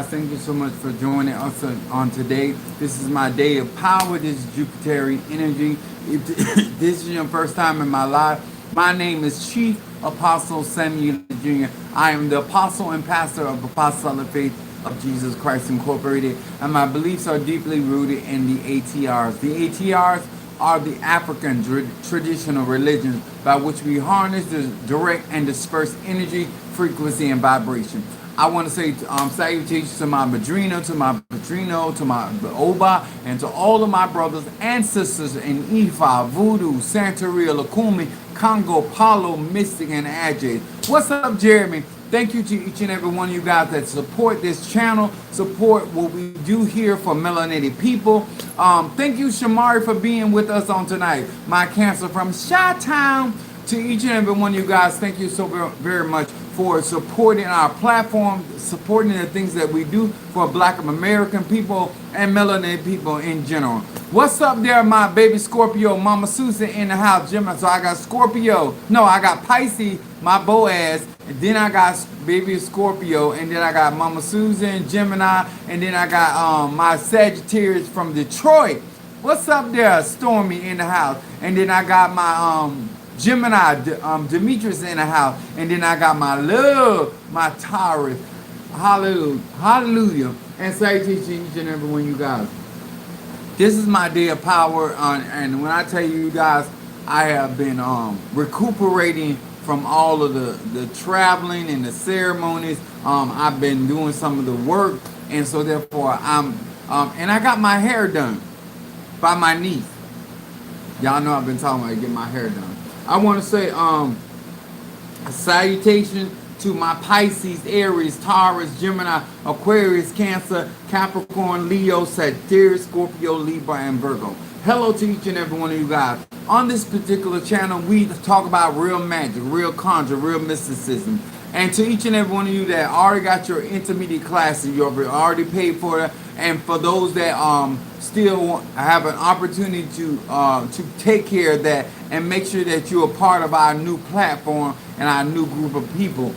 Thank you so much for joining us on today. This is my day of power. This is Jupiterian energy. If this is your first time in my life, my name is Chief Apostle Samuel Jr. I am the apostle and pastor of Apostolic Faith of Jesus Christ Incorporated, and my beliefs are deeply rooted in the ATRs. The ATRs are the African traditional religions by which we harness the direct and dispersed energy, frequency, and vibration. I want to say salutations to my Madrina, to my Patrino, to my Oba, and to all of my brothers and sisters in Ifa, Voodoo, Santeria, Lakumi, Congo, Palo, Mystic, and Ajay. What's up, Jeremy? Thank you to each and every one of you guys that support this channel, support what we do here for melanated people. Thank you, Shamari, for being with us on tonight. My cancer from Chi-Town. To each and every one of you guys, thank you so very much for supporting our platform, supporting the things that we do for Black American people and melanated people in general. What's up there, my baby Scorpio, Mama Susan in the house, Jim? So I got Scorpio. No, I got Pisces, my Boaz, and then I got baby Scorpio, and then I got Mama Susan, Gemini, and then I got my Sagittarius from Detroit. What's up there, Stormy in the house? And then I got my Gemini, Demetrius in the house, and then I got my love, my Taurus. Hallelujah, hallelujah, and salutations to each and every one of you guys. This is my day of power, and when I tell you guys, I have been recuperating from all of the traveling and the ceremonies. I've been doing some of the work, and so therefore and I got my hair done by my niece. Y'all know I've been talking about getting my hair done. I want to say a salutation to my Pisces, Aries, Taurus, Gemini, Aquarius, Cancer, Capricorn, Leo, Sagittarius, Scorpio, Libra, and Virgo. Hello to each and every one of you guys. On this particular channel, we talk about real magic, real conjure, real mysticism. And to each and every one of you that already got your intermediate classes, you already paid for it. And for those that still have an opportunity to take care of that and make sure that you're a part of our new platform and our new group of people.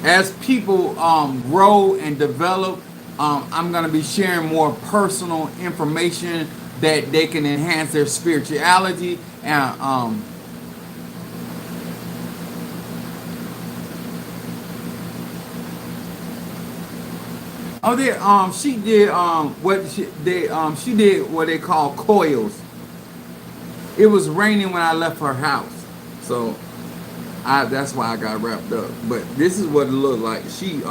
As people grow and develop, I'm going to be sharing more personal information that they can enhance their spirituality and she did she did what they call coils. It was raining when I left her house, so that's why I got wrapped up. But this is what it looked like. She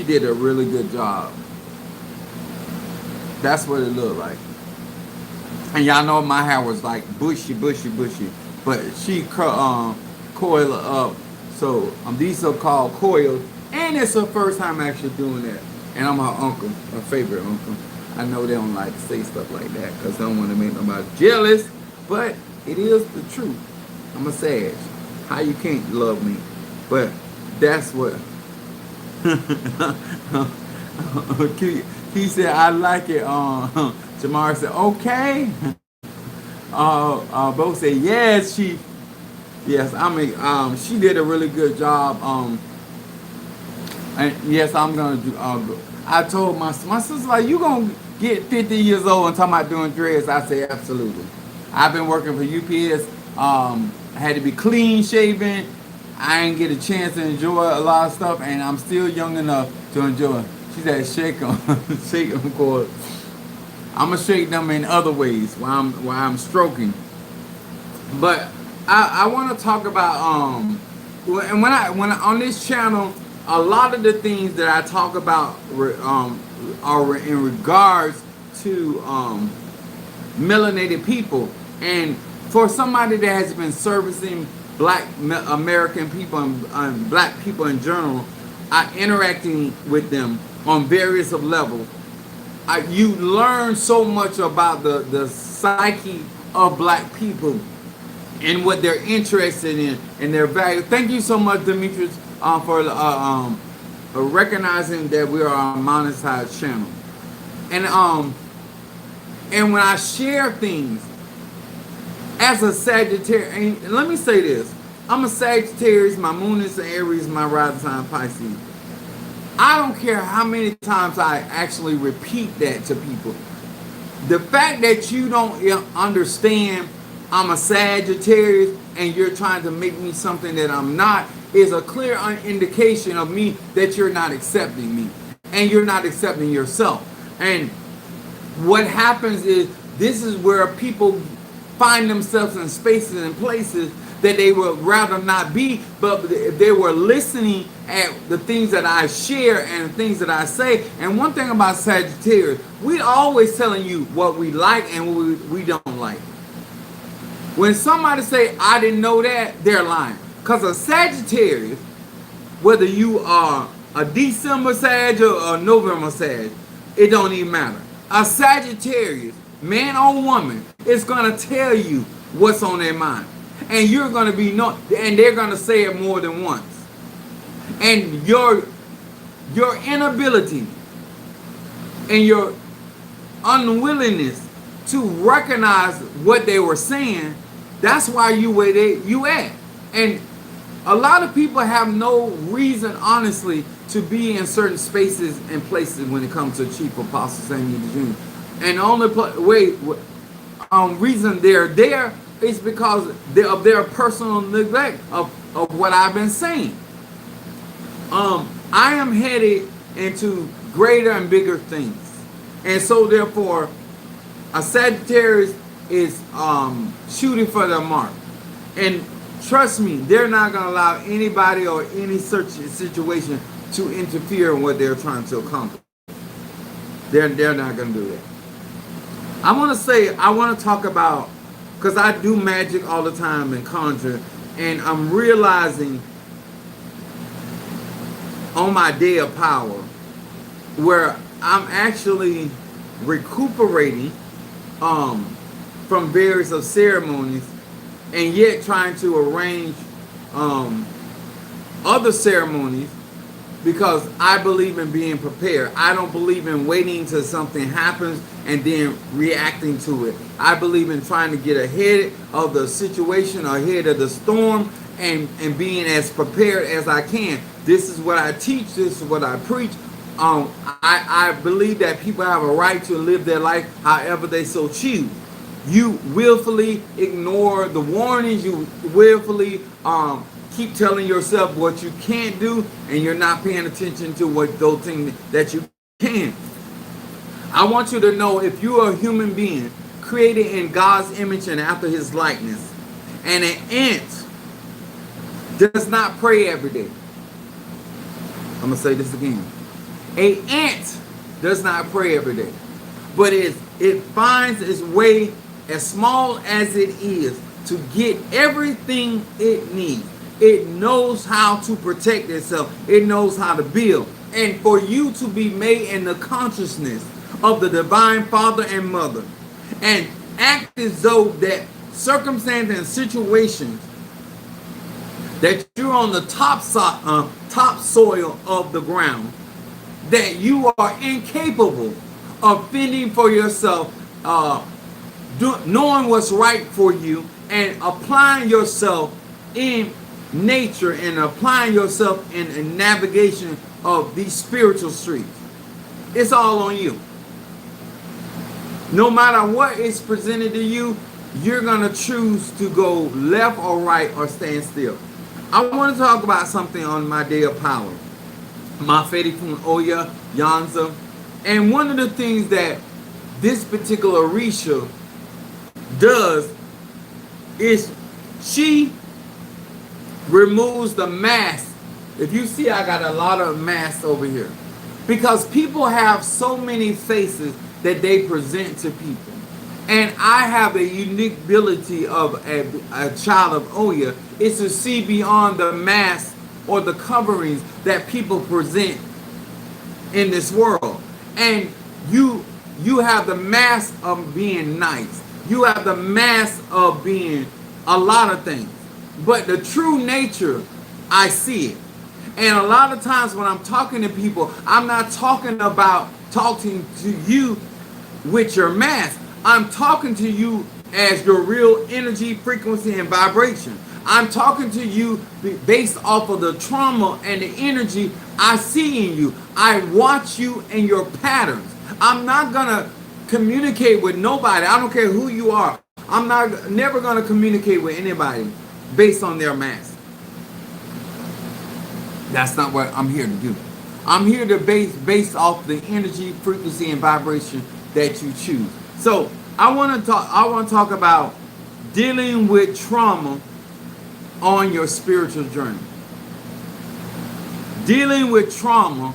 did a really good job. That's what it looked like. And y'all know my hair was like bushy, but she coiled up. So these are called coils. And it's her first time actually doing that. And I'm her uncle, her favorite uncle. I know they don't like to say stuff like that because they don't want to make nobody jealous. But it is the truth. I'm a Sag. How you can't love me? But that's what. He said, I like it. Jamar said, okay. Bo said, yes, she. Yes, I mean, she did a really good job. And yes, I'm gonna do. I told my sister, like, you gonna get 50 years old and talking about doing dreads? I say absolutely. I've been working for UPS. I had to be clean shaven. I didn't get a chance to enjoy a lot of stuff, and I'm still young enough to enjoy. She said, shake them, shake them, cause I'm gonna shake them in other ways while I'm stroking. But I want to talk about and when I on this channel. A lot of the things that I talk about are in regards to melanated people. And for somebody that has been servicing Black American people and Black people in general, interacting with them on various levels, you learn so much about the psyche of Black people and what they're interested in and their value. Thank you so much, Demetrius, for recognizing that we are a monetized channel. And when I share things as a Sagittarius, and let me say this, I'm a Sagittarius, my moon is in Aries, my rising sign Pisces. I don't care how many times I actually repeat that to people. The fact that you don't understand I'm a Sagittarius and you're trying to make me something that I'm not is a clear indication of me that you're not accepting me and you're not accepting yourself. And what happens is this is where people find themselves in spaces and places that they would rather not be, but they were listening at the things that I share and the things that I say. And one thing about Sagittarius, we always telling you what we like and what we don't like. When somebody say, I didn't know that, they're lying. Because a Sagittarius, whether you are a December Sag or a November Sag, it don't even matter. A Sagittarius, man or woman, is going to tell you what's on their mind. And you're going to be and they're going to say it more than once. And your inability and your unwillingness to recognize what they were saying, that's why you where you at. And a lot of people have no reason, honestly, to be in certain spaces and places when it comes to Chief Apostle Samuel Jr. And the only reason they're there is because of their personal neglect of what I've been saying. I am headed into greater and bigger things. And so therefore, a Sagittarius is shooting for their mark. And trust me, they're not going to allow anybody or any such situation to interfere in what they're trying to accomplish. They're not going to do that. I want to talk about, because I do magic all the time and conjure, and I'm realizing on my day of power where I'm actually recuperating from various of ceremonies and yet trying to arrange other ceremonies because I believe in being prepared. I don't believe in waiting till something happens and then reacting to it. I believe in trying to get ahead of the situation, ahead of the storm, and being as prepared as I can. This is what I teach. This is what I preach. I believe that people have a right to live their life however they so choose. You willfully ignore the warnings. You willfully keep telling yourself what you can't do, and you're not paying attention to what those things that you can. I want you to know, if you are a human being created in God's image and after his likeness, and an ant does not pray every day. I'm going to say this again. An ant does not pray every day, but it finds its way, as small as it is, to get everything it needs. It knows how to protect itself. It knows how to build. And for you to be made in the consciousnide of the divine Father and Mother, and act as though that circumstance and situations that you're on the top soil of the ground, that you are incapable of fending for yourself, knowing what's right for you, and applying yourself in nature and applying yourself in navigation of these spiritual streets. It's all on you. No matter what is presented to you, you're going to choose to go left or right or stand still. I want to talk about something on my day of power. Mafedi Oya Yanza. And one of the things that this particular Risha does is she removes the mask. If you see, I got a lot of masks over here. Because people have so many faces that they present to people. And I have a unique ability of a child of Oya is to see beyond the mask or the coverings that people present in this world. And you have the mask of being nice. You have the mask of being a lot of things. But the true nature, I see it. And a lot of times when I'm talking to people, I'm not talking about talking to you with your mask. I'm talking to you as your real energy, frequency, and vibration. I'm talking to you based off of the trauma and the energy I see in you. I watch you and your patterns. I'm not going to communicate with nobody. I don't care who you are. I'm never going to communicate with anybody based on their mask. That's not what I'm here to do. I'm here to base off the energy, frequency, and vibration that you choose. So I want to talk about dealing with trauma on your spiritual journey. Dealing with trauma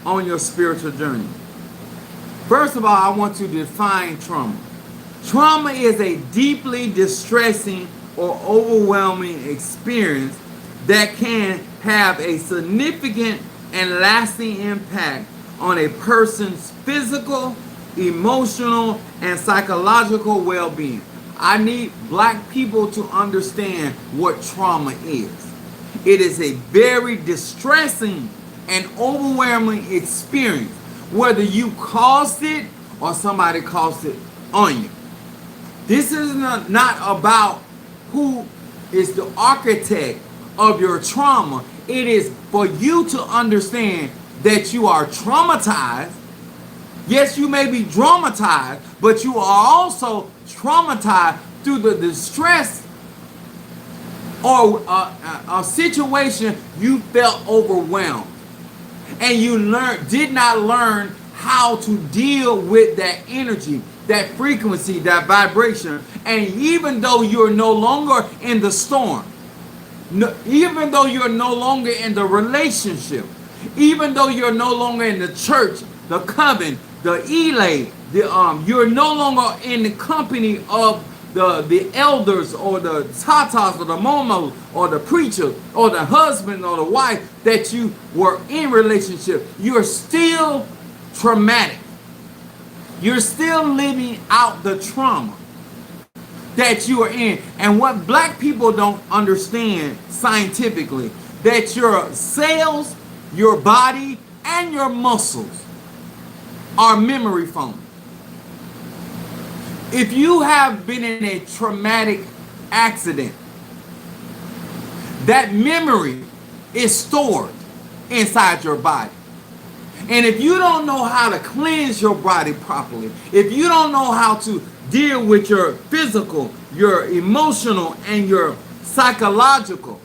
on your spiritual journey. First of all, I want to define trauma. Trauma is a deeply distressing or overwhelming experience that can have a significant and lasting impact on a person's physical, emotional, and psychological well-being. I need black people to understand what trauma is. It is a very distressing and overwhelming experience, whether you caused it or somebody caused it on you. This is not about who is the architect of your trauma. It is for you to understand that you are traumatized. Yes, you may be traumatized, but you are also traumatized through the distress or a situation you felt overwhelmed, and you did not learn how to deal with that energy, that frequency, that vibration. And even though you're no longer in the storm, even though you're no longer in the relationship, even though you're no longer in the church, the coven, the elay, you're no longer in the company of the elders or the tatas or the momos or the preacher or the husband or the wife that you were in relationship, you're still traumatic. You're still living out the trauma that you are in. And what black people don't understand scientifically, that your cells, your body, and your muscles are memory foam. If you have been in a traumatic accident, that memory is stored inside your body. And if you don't know how to cleanse your body properly, if you don't know how to deal with your physical, your emotional, and your psychological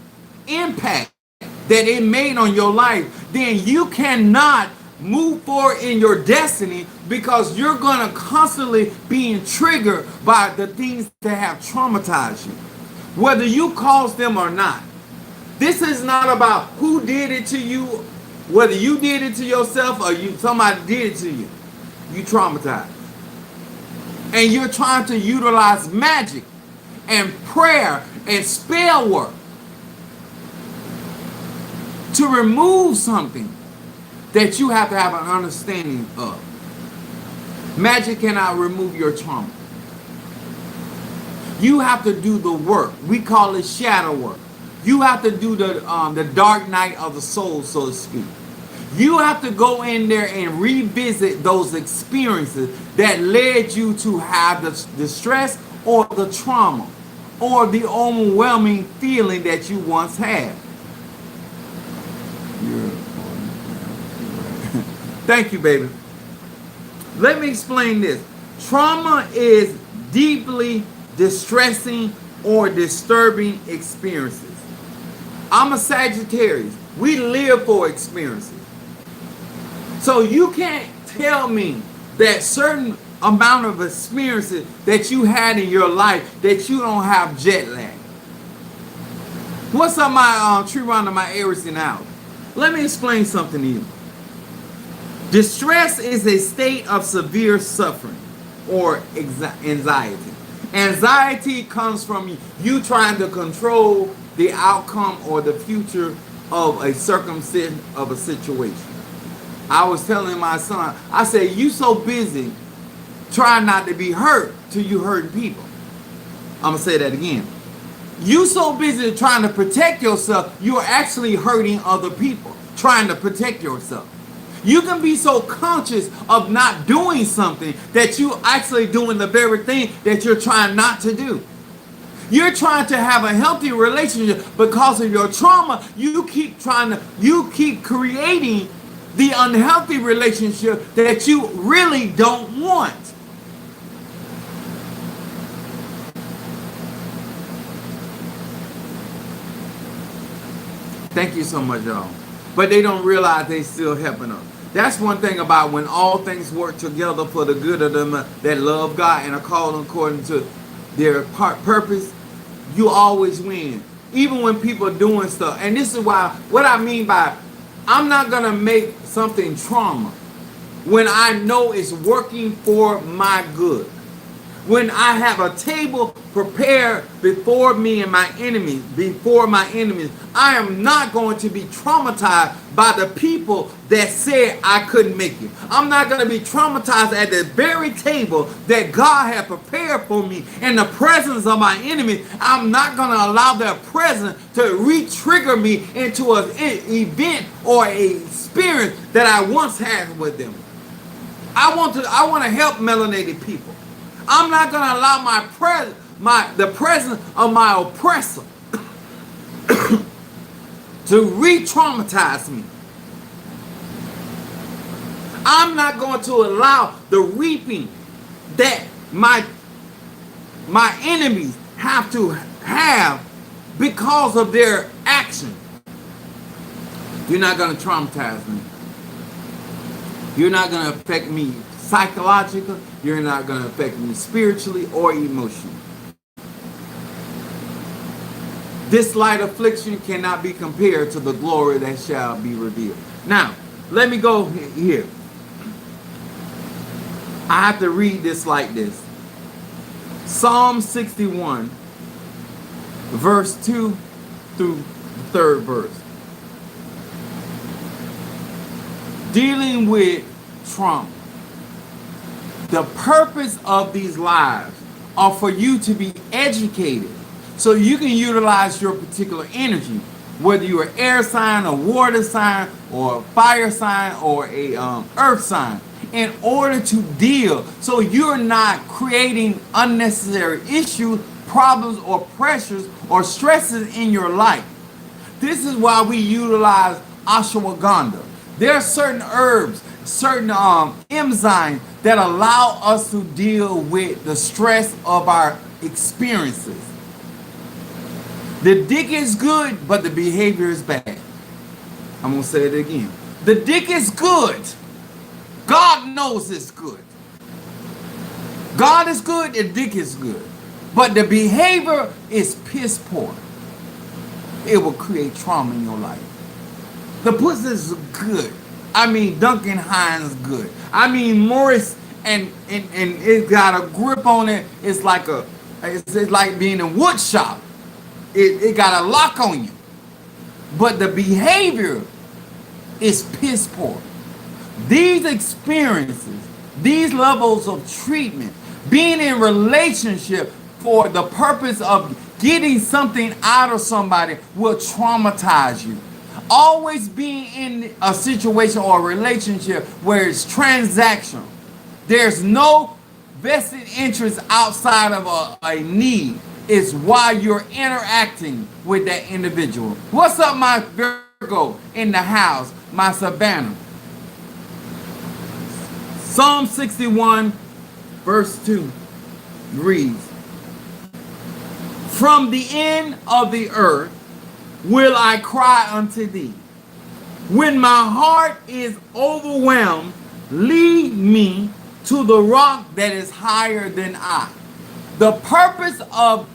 impact that it made on your life, then you cannot move forward in your destiny, because you're going to constantly be triggered by the things that have traumatized you, whether you caused them or not. This is not about who did it to you, whether you did it to yourself or somebody did it to you. You traumatized. And you're trying to utilize magic and prayer and spell work to remove something that you have to have an understanding of. Magic cannot remove your trauma. You have to do the work. We call it shadow work. You have to do the dark night of the soul, so to speak. You have to go in there and revisit those experiences that led you to have the stress or the trauma or the overwhelming feeling that you once had. Thank you, baby. Let me explain this. Trauma is deeply distressing or disturbing experiences. I'm a Sagittarius. We live for experiences. So you can't tell me that certain amount of experiences that you had in your life that you don't have jet lag. What's up, my tree round of my Aries in out? Let me explain something to you. Distress is a state of severe suffering or anxiety. Anxiety comes from you trying to control the outcome or the future of a circumstance, of a situation. I was telling my son, I said, you so busy trying not to be hurt till you hurting people. I'm going to say that again. You so busy trying to protect yourself, you're actually hurting other people, trying to protect yourself. You can be so conscious of not doing something that you actually doing the very thing that you're trying not to do. You're trying to have a healthy relationship because of your trauma. You keep creating the unhealthy relationship that you really don't want. Thank you so much, y'all. But they don't realize they still helping us. That's one thing about when all things work together for the good of them that love God and are called according to their purpose, you always win. Even when people are doing stuff. And this is why, what I mean by, I'm not going to make something trauma when I know it's working for my good. When I have a table prepared before me and my enemies, I am not going to be traumatized by the people that said I couldn't make it. I'm not going to be traumatized at the very table that God had prepared for me in the presence of my enemies. I'm not going to allow their presence to re-trigger me into an event or a experience that I once had with them. I want to help melanated people. I'm not going to allow the presence of my oppressor to re-traumatize me. I'm not going to allow the reaping that my enemies have to have because of their action. You're not going to traumatize me. You're not going to affect me psychologically. You're not going to affect me spiritually or emotionally. This light affliction cannot be compared to the glory that shall be revealed. Now, let me go here. I have to read this like this. Psalm 61, verse 2 through the 3rd verse. Dealing with trauma. The purpose of these lives are for you to be educated so you can utilize your particular energy, whether you're an air sign, a water sign, or a fire sign, or a earth sign, in order to deal so you're not creating unnecessary issues, problems, or pressures or stresses in your life. This is why we utilize ashwagandha. There are certain herbs, certain enzymes that allow us to deal with the stress of our experiences. The dick is good, but the behavior is bad. I'm going to say it again. The dick is good. God knows it's good. God is good, the dick is good. But the behavior is piss poor. It will create trauma in your life. The pussy is good. I mean, Duncan Hines good. I mean, Morris, and it got a grip on it. It's like being in wood shop. It got a lock on you. But the behavior is piss poor. These experiences, these levels of treatment, being in relationship for the purpose of getting something out of somebody will traumatize you. Always being in a situation or a relationship where it's transactional. There's no vested interest outside of a need is why you're interacting with that individual. What's up, my Virgo in the house, my Savannah? Psalm 61 verse 2 reads, "From the end of the earth will I cry unto thee. When my heart is overwhelmed, lead me to the rock that is higher than I." The purpose of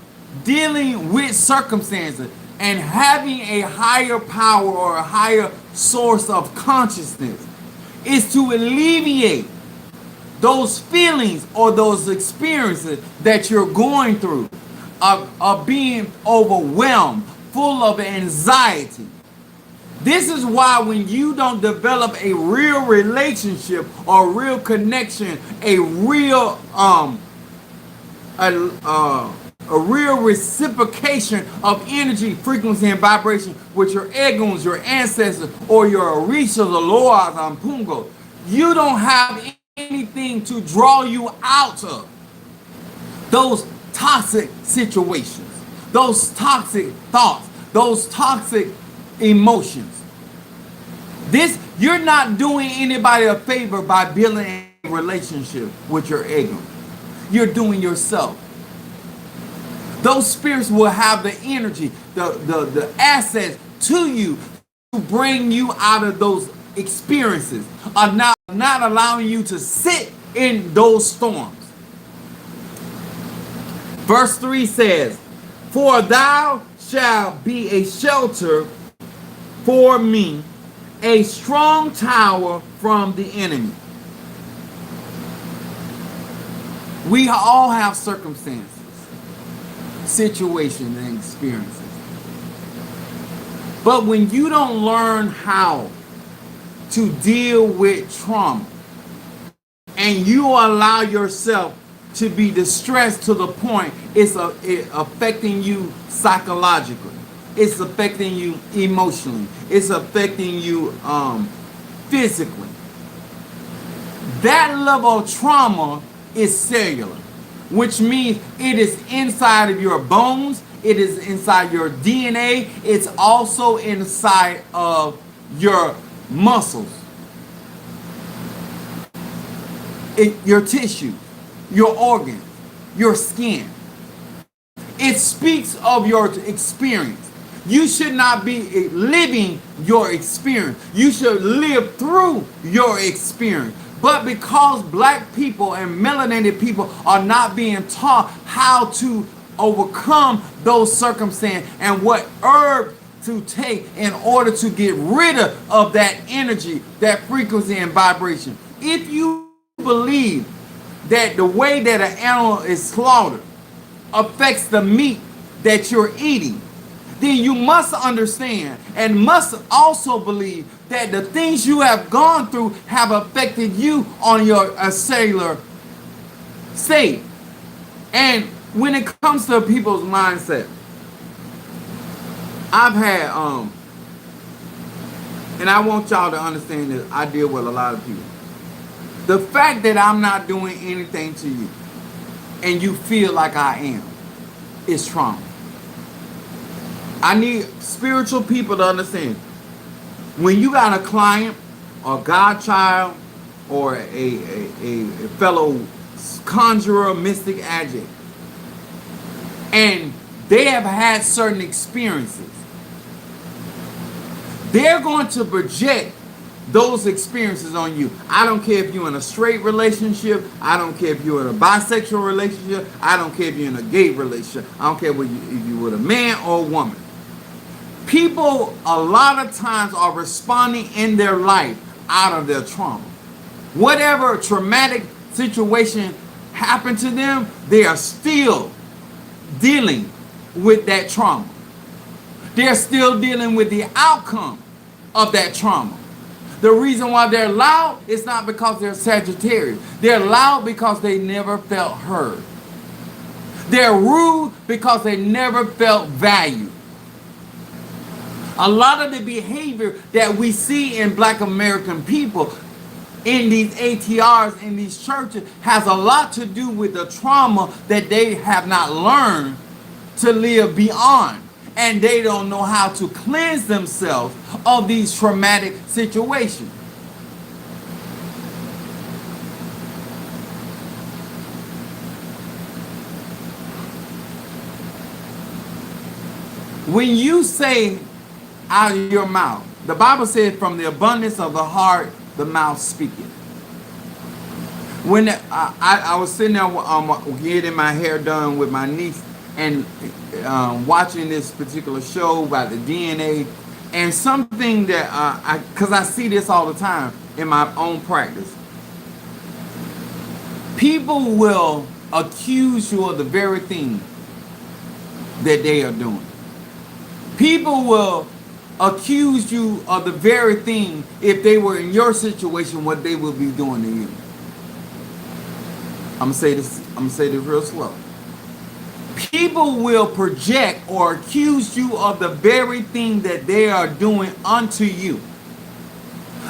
dealing with circumstances and having a higher power or a higher source of consciousness is to alleviate those feelings or those experiences that you're going through of being overwhelmed, full of anxiety. This is why when you don't develop a real relationship or real connection, a real reciprocation of energy, frequency, and vibration with your Eguns, your ancestors, or your Orishas, or Loas, and Pungo, you don't have anything to draw you out of those toxic situations. those toxic thoughts, those toxic emotions. You're not doing anybody a favor by building a relationship with your ego. You're doing yourself. Those spirits will have the energy, the assets to you to bring you out of those experiences, are not allowing you to sit in those storms. Verse 3 says, "For thou shalt be a shelter for me, a strong tower from the enemy." We all have circumstances, situations, and experiences. But when you don't learn how to deal with trauma, and you allow yourself to be distressed to the point it's affecting you psychologically, it's affecting you emotionally, it's affecting you physically, that level of trauma is cellular, which means it is inside of your bones, it is inside your DNA, it's also inside of your muscles, your tissue, your organs, your skin. It speaks of your experience. You should not be living your experience. You should live through your experience. But because black people and melanated people are not being taught how to overcome those circumstances and what herb to take in order to get rid of that energy, that frequency and vibration. If you believe that the way that an animal is slaughtered affects the meat that you're eating, then you must understand and must also believe that the things you have gone through have affected you on your cellular state. And when it comes to people's mindset, I've had, and I want y'all to understand that I deal with a lot of people. The fact that I'm not doing anything to you and you feel like I am is trauma. I need spiritual people to understand. When you got a client or godchild or a fellow conjurer, mystic, adject, and they have had certain experiences, they're going to project those experiences on you. I don't care if you're in a straight relationship. I don't care if you're in a bisexual relationship. I don't care if you're in a gay relationship. I don't care if you're with a man or a woman. People a lot of times are responding in their life out of their trauma. Whatever traumatic situation happened to them, they are still dealing with that trauma. They're still dealing with the outcome of that trauma. The reason why they're loud is not because they're Sagittarius. They're loud because they never felt heard. They're rude because they never felt valued. A lot of the behavior that we see in Black American people in these ATRs, in these churches, has a lot to do with the trauma that they have not learned to live beyond. And they don't know how to cleanse themselves of these traumatic situations. When you say out of your mouth, the Bible says, from the abundance of the heart, the mouth speaketh. When I was sitting there getting my hair done with my niece and watching this particular show about the DNA, and something that because I see this all the time in my own practice, people will accuse you of the very thing that they are doing. People will accuse you of the very thing, if they were in your situation, what they would be doing to you. I'm gonna say this real slow. People will project or accuse you of the very thing that they are doing unto you.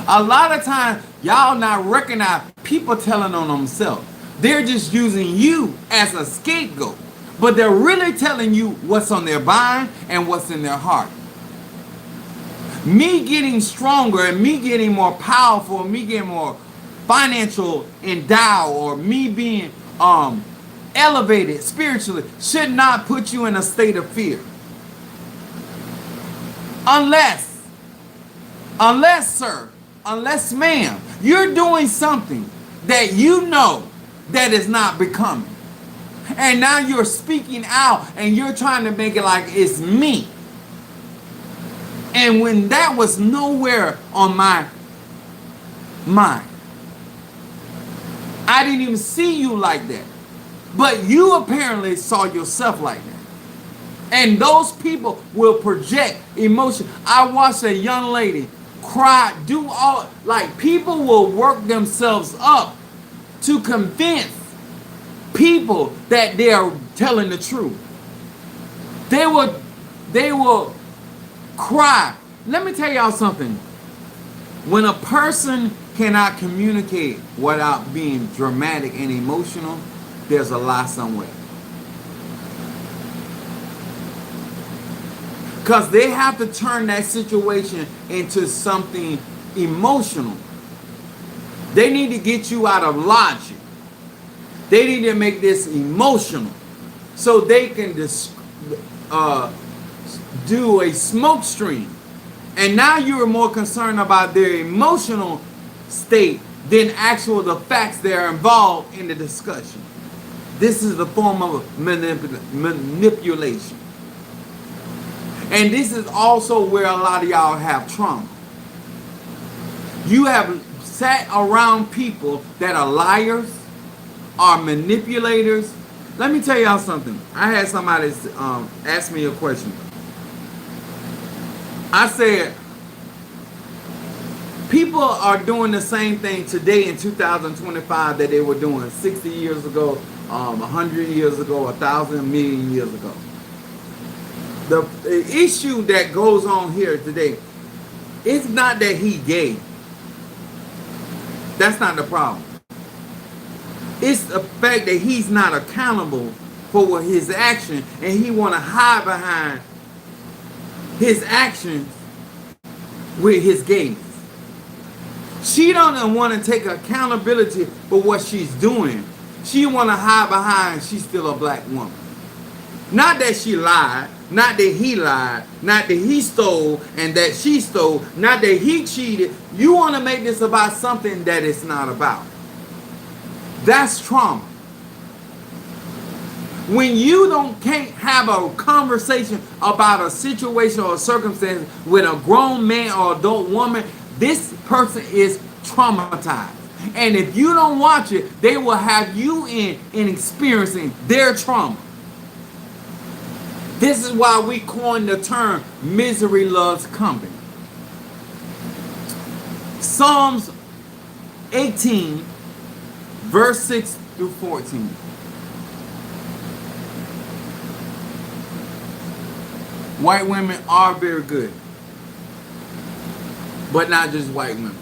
A lot of times, y'all not recognize people telling on themselves. They're just using you as a scapegoat. but they're really telling you what's on their mind and what's in their heart. Me getting stronger and me getting more powerful, me getting more financial endowed, or me being elevated spiritually should not put you in a state of fear. Unless, sir, unless, ma'am, you're doing something that you know that is not becoming. And now you're speaking out and you're trying to make it like it's me. And when that was nowhere on my mind, I didn't even see you like that. But you apparently saw yourself like that. And those people will project emotion. I watched a young lady cry, do all, like, people will work themselves up to convince people that they are telling the truth. They will cry. Let me tell y'all something. When a person cannot communicate without being dramatic and emotional, there's a lie somewhere. Because they have to turn that situation into something emotional. They need to get you out of logic. They need to make this emotional so they can do a smoke stream. And now you're more concerned about their emotional state than the facts that are involved in the discussion. This is the form of manipulation. And this is also where a lot of y'all have trauma. You have sat around people that are liars, are manipulators. Let me tell y'all something. I had somebody ask me a question. I said, people are doing the same thing today in 2025 that they were doing 60 years ago, 100 years ago, 1,000, a million years ago. The issue that goes on here today, it's not that he gay. That's not the problem. It's the fact that he's not accountable for his action, and he want to hide behind his actions with his gayness. She don't want to take accountability for what she's doing. She want to hide behind she's still a black woman. Not that she lied, not that he lied, not that he stole and that she stole, not that he cheated. You want to make this about something that it's not about. That's trauma. When you can't have a conversation about a situation or a circumstance with a grown man or adult woman, this person is traumatized. And if you don't watch it, they will have you in experiencing their trauma. This is why we coined the term misery loves company. Psalms 18, verse 6 through 14. White women are very good, but not just white women.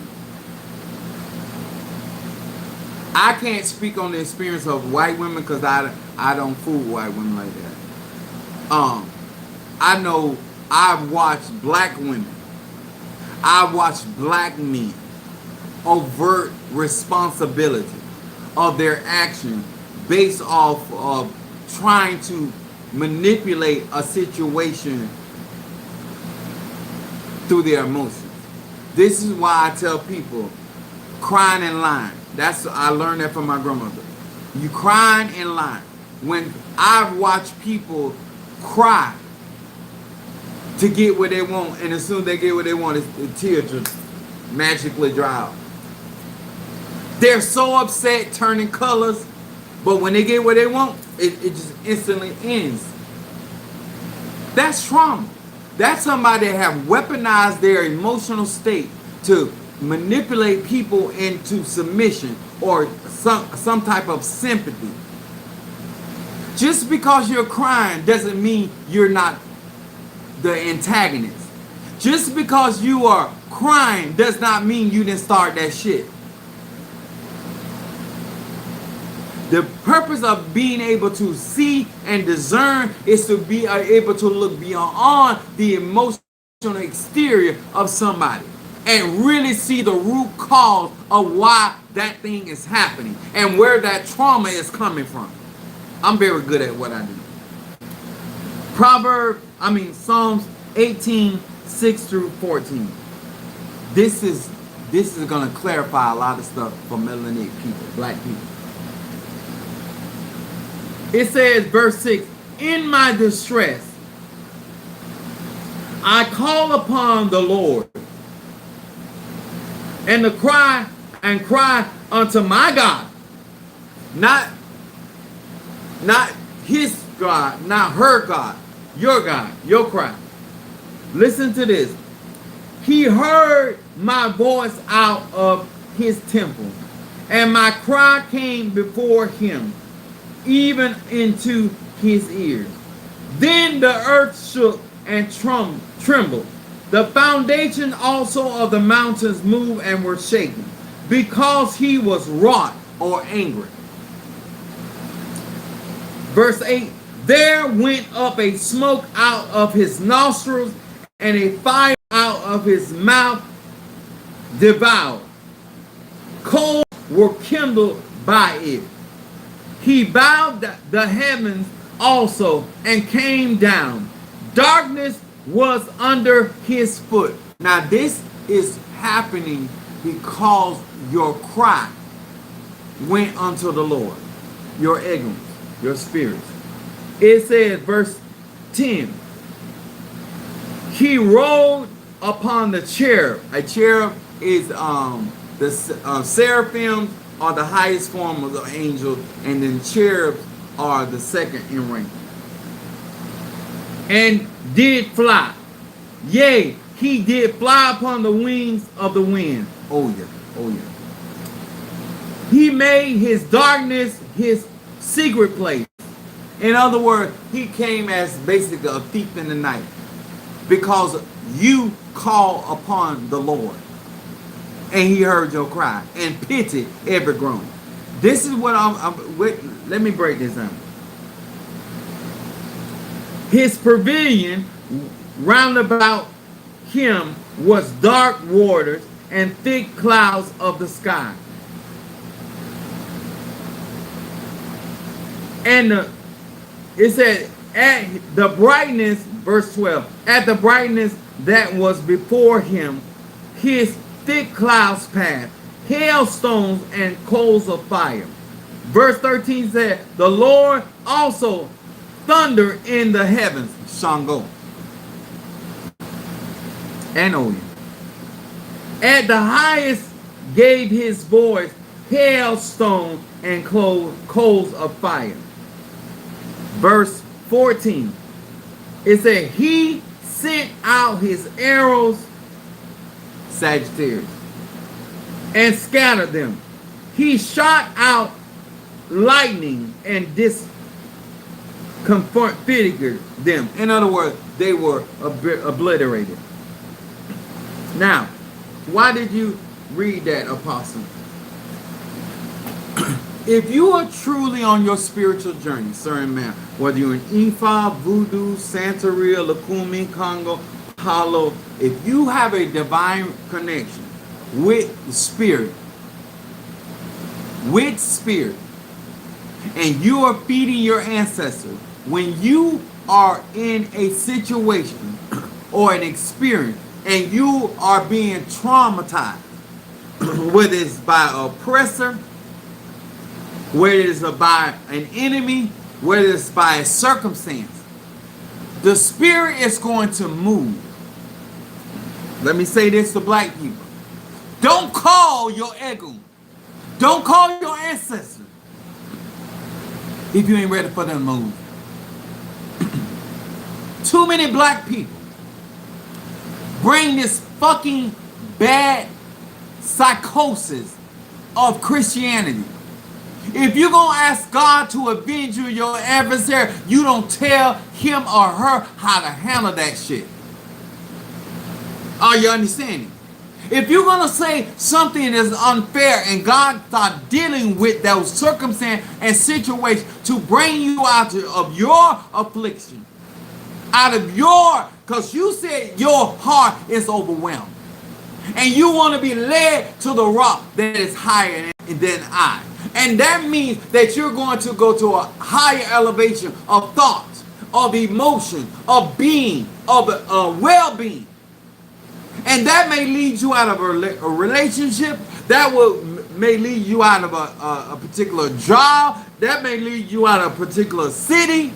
I can't speak on the experience of white women because I don't fool white women like that. I know I've watched black women. I've watched black men overt responsibility of their action based off of trying to manipulate a situation through their emotions. This is why I tell people, crying and lying. I learned that from my grandmother. You crying and lying. When I've watched people cry to get what they want, and as soon as they get what they want, the tears just magically dry out. They're so upset, turning colors, but when they get what they want, it just instantly ends. That's trauma. That's somebody that have weaponized their emotional state to manipulate people into submission or some type of sympathy. Just because you're crying doesn't mean you're not the antagonist. Just because you are crying does not mean you didn't start that shit. The purpose of being able to see and discern is to be able to look beyond the emotional exterior of somebody and really see the root cause of why that thing is happening and where that trauma is coming from. I'm very good at what I do. Psalms 18, 6 through 14. This is going to clarify a lot of stuff for melanated people, black people. It says, verse 6, in my distress, I call upon the Lord, and cry unto my God. Not his God, not her God, your cry. Listen to this. He heard my voice out of his temple, and my cry came before him, even into his ears. Then the earth shook and trembled. The foundation also of the mountains moved and were shaken, because he was wroth or angry. Verse 8, there went up a smoke out of his nostrils, and a fire out of his mouth devoured. Coals were kindled by it. He bowed the heavens also and came down. Darkness was under his foot. Now this is happening because your cry went unto the Lord, your ignorance, your spirits. It says, verse 10, he rode upon the cherub. A cherub is the seraphim are the highest form of the angels, and then cherubs are the second in rank. And did fly. Yea, he did fly upon the wings of the wind. Oh yeah, oh yeah. He made his darkness his secret place. In other words, he came as basically a thief in the night, because you call upon the Lord, and he heard your cry and pitied every groan. This is what let me break this down. His pavilion round about him was dark waters and thick clouds of the sky. And it said, at the brightness, verse 12, at the brightness that was before him, his thick clouds passed, hailstones and coals of fire. Verse 13 said, the Lord also thundered in the heavens, Shango and Oya. At the highest gave his voice, hailstone and coals of fire. Verse 14, it said, he sent out his arrows, Sagittarius, and scattered them. He shot out lightning and discomfited them. In other words, they were obliterated. Now, why did you read that, Apostle? If you are truly on your spiritual journey, sir and ma'am, whether you're in Ifa, Voodoo, Santeria, Lukumi, Congo, Palo, if you have a divine connection with spirit, and you are feeding your ancestors, when you are in a situation or an experience and you are being traumatized, whether it's by an oppressor, whether it's by an enemy, whether it's by a circumstance, the spirit is going to move. Let me say this to black people. Don't call your ego. Don't call your ancestors if you ain't ready for them to move. Too many black people bring this fucking bad psychosis of Christianity. If you're going to ask God to avenge you, your adversary, you don't tell him or her how to handle that shit. Are you understanding? If you're going to say something is unfair and God start dealing with those circumstances and situations to bring you out of your affliction, out of your, because you said your heart is overwhelmed. And you want to be led to the rock that is higher than I. And that means that you're going to go to a higher elevation of thought, of emotion, of being, of well-being. And that may lead you out of a relationship. That may lead you out of a particular job. That may lead you out of a particular city.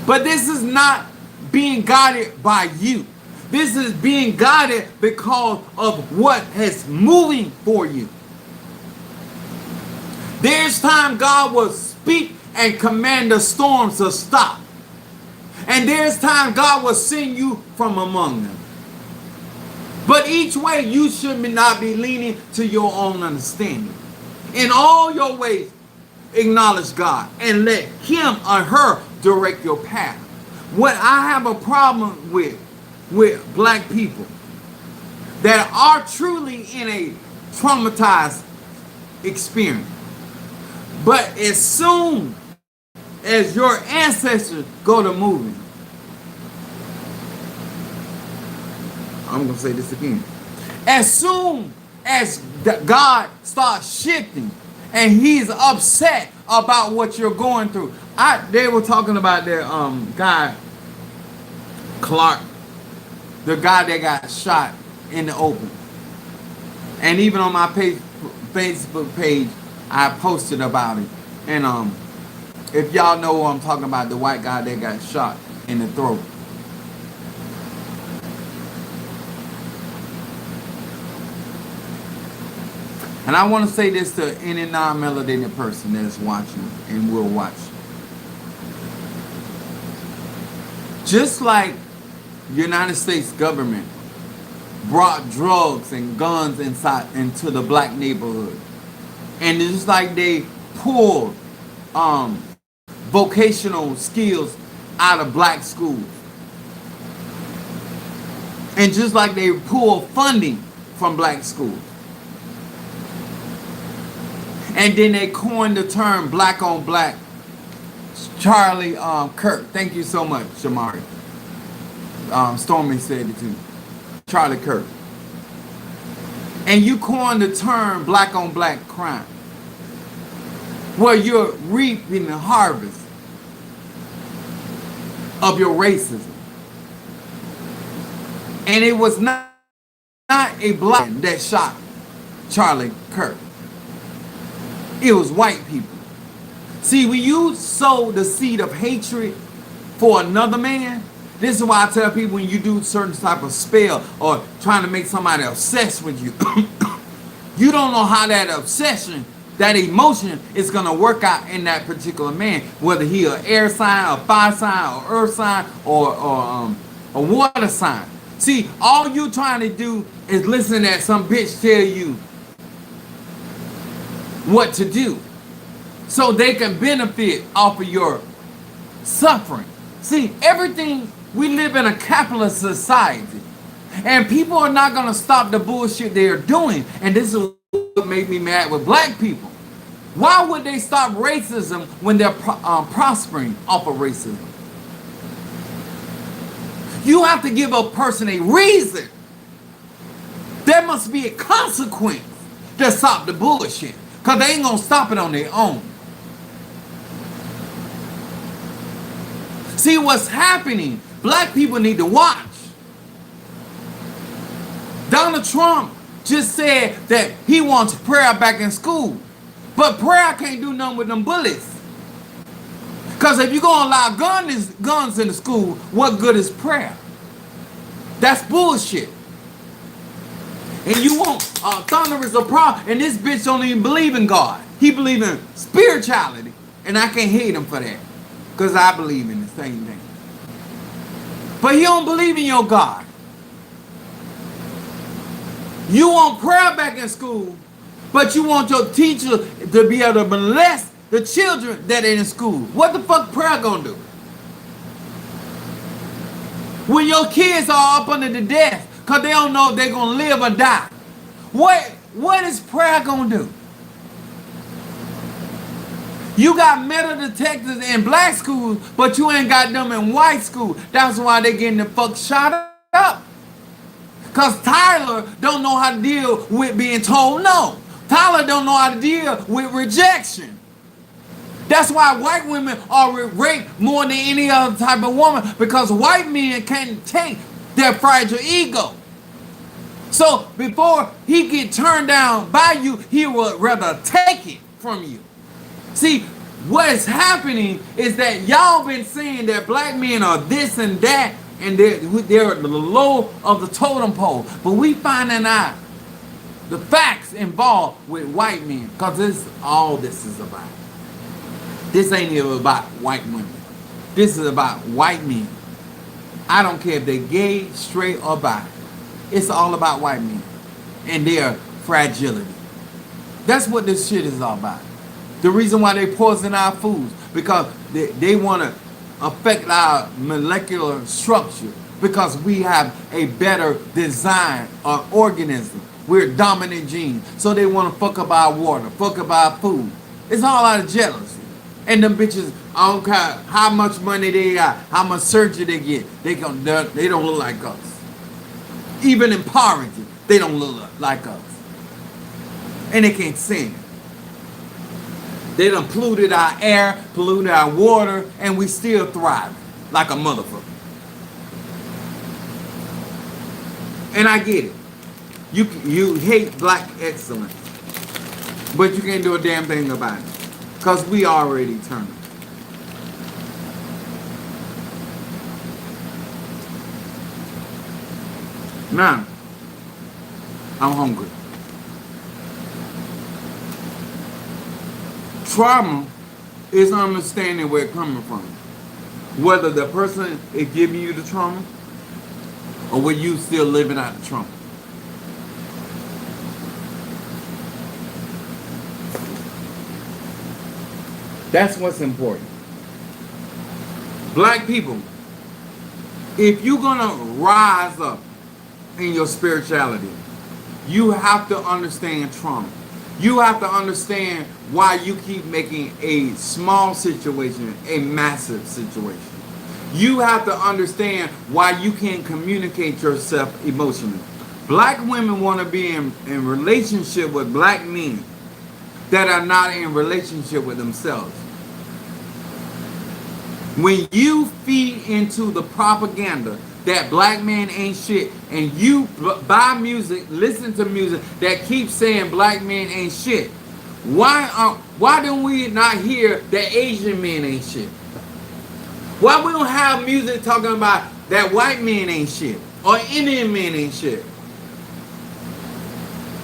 But this is not being guided by you. This is being guided because of what is moving for you. There's time God will speak and command the storms to stop. And there's time God will send you from among them. But each way, you should not be leaning to your own understanding. In all your ways, acknowledge God and let him or her direct your path. What I have a problem with black people that are truly in a traumatized experience. But as soon as your ancestors go to moving, I'm going to say this again. As soon as God starts shifting and he's upset about what you're going through. They were talking about their guy, Clark, the guy that got shot in the open. And even on my Facebook page, I posted about it. And if y'all know what I'm talking about, the white guy that got shot in the throat. And I want to say this to any non-melanated person that is watching and will watch. Just like the United States government brought drugs and guns into the black neighborhood. And it's like they pulled vocational skills out of black schools. And just like they pulled funding from black schools. And then they coined the term black on black. Charlie Kirk. Thank you so much, Shamari. Stormy said it too. Charlie Kirk. And you coined the term black on black crime. Where you're reaping the harvest of your racism. And it was not a black that shot Charlie Kirk. It was white people. See, when you sow the seed of hatred for another man, this is why I tell people when you do certain type of spell or trying to make somebody obsessed with you, you don't know how that obsession, that emotion is going to work out in that particular man, whether he an air sign, a fire sign, or earth sign, or a water sign. See, all you trying to do is listen to some bitch tell you what to do so they can benefit off of your suffering. See, everything, we live in a capitalist society and people are not going to stop the bullshit they're doing. And this is what made me mad with black people. Why would they stop racism when they're prospering off of racism? You have to give a person a reason. There must be a consequence to stop the bullshit. Because they ain't going to stop it on their own. See what's happening. Black people need to watch. Donald Trump just said that he wants prayer back in school. But prayer can't do nothing with them bullets. Because if you're going to allow guns in the school, what good is prayer? That's bullshit. And you want thunder is a problem. And this bitch don't even believe in God. He believe in spirituality. And I can't hate him for that. Because I believe in the same thing. But he don't believe in your God. You want prayer back in school. But you want your teacher to be able to molest the children that are in school. What the fuck prayer gonna do? When your kids are up under the desk because they don't know if they're going to live or die. What is prayer going to do? You got metal detectors in black schools, but you ain't got them in white schools. That's why they getting the fuck shot up. Because Tyler don't know how to deal with being told no. Tyler don't know how to deal with rejection. That's why white women are raped more than any other type of woman, because white men can't take their fragile ego. So before he get turned down by you, he would rather take it from you. See, what is happening is that y'all been saying that black men are this and that, and they're at the low of the totem pole. But we finding out the facts involved with white men, because this is all this is about. This ain't even about white women. This is about white men. I don't care if they're gay, straight, or bi. It's all about white men and their fragility. That's what this shit is all about. The reason why they poison our foods, because they want to affect our molecular structure, because we have a better design or organism. We're dominant gene. So they want to fuck up our water, fuck up our food. It's all out of jealousy. And them bitches, I don't care how much money they got, how much surgery they get, they don't look like us. Even in poverty, they don't look like us. And they can't sing. They done polluted our air, polluted our water, and we still thrive like a motherfucker. And I get it. You hate black excellence, but you can't do a damn thing about it, because we already turned. Now, I'm hungry. Trauma is understanding where it's coming from. Whether the person is giving you the trauma, or were you still living out the trauma. That's what's important. Black people, if you're gonna rise up in your spirituality, you have to understand trauma. You have to understand why you keep making a small situation a massive situation. You have to understand why you can't communicate yourself emotionally. Black women want to be in relationship with black men that are not in relationship with themselves. When you feed into the propaganda that black men ain't shit, and you buy music, listen to music that keeps saying black men ain't shit, why don't we not hear that Asian men ain't shit? Why we don't have music talking about that white men ain't shit or Indian men ain't shit?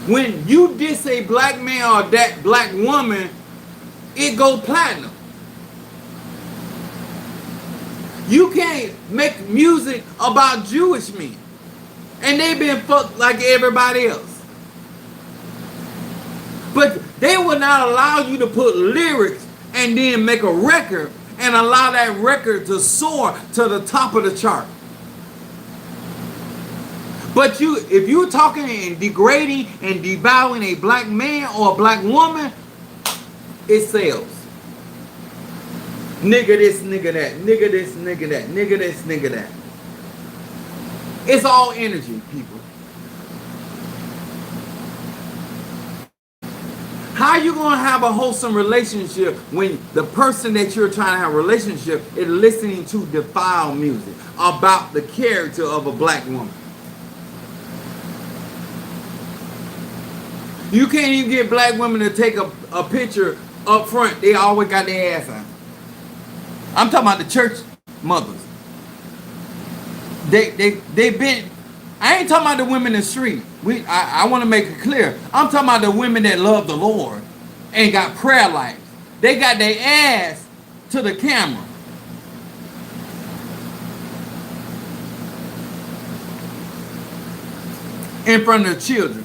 When you diss a black man or that black woman, it goes platinum. You can't make music about Jewish men, and they been fucked like everybody else. But they will not allow you to put lyrics and then make a record and allow that record to soar to the top of the chart. But if you're talking and degrading and devaluing a black man or a black woman, it sells. Nigga this, nigga that, nigga this, nigga that, nigga this, nigga that. It's all energy, people. How you gonna have a wholesome relationship when the person that you're trying to have a relationship is listening to defile music about the character of a black woman? You can't even get black women to take a picture up front. They always got their ass out. I'm talking about the church mothers. They've been. I ain't talking about the women in the street. I want to make it clear. I'm talking about the women that love the Lord and got prayer life. They got their ass to the camera. In front of the children.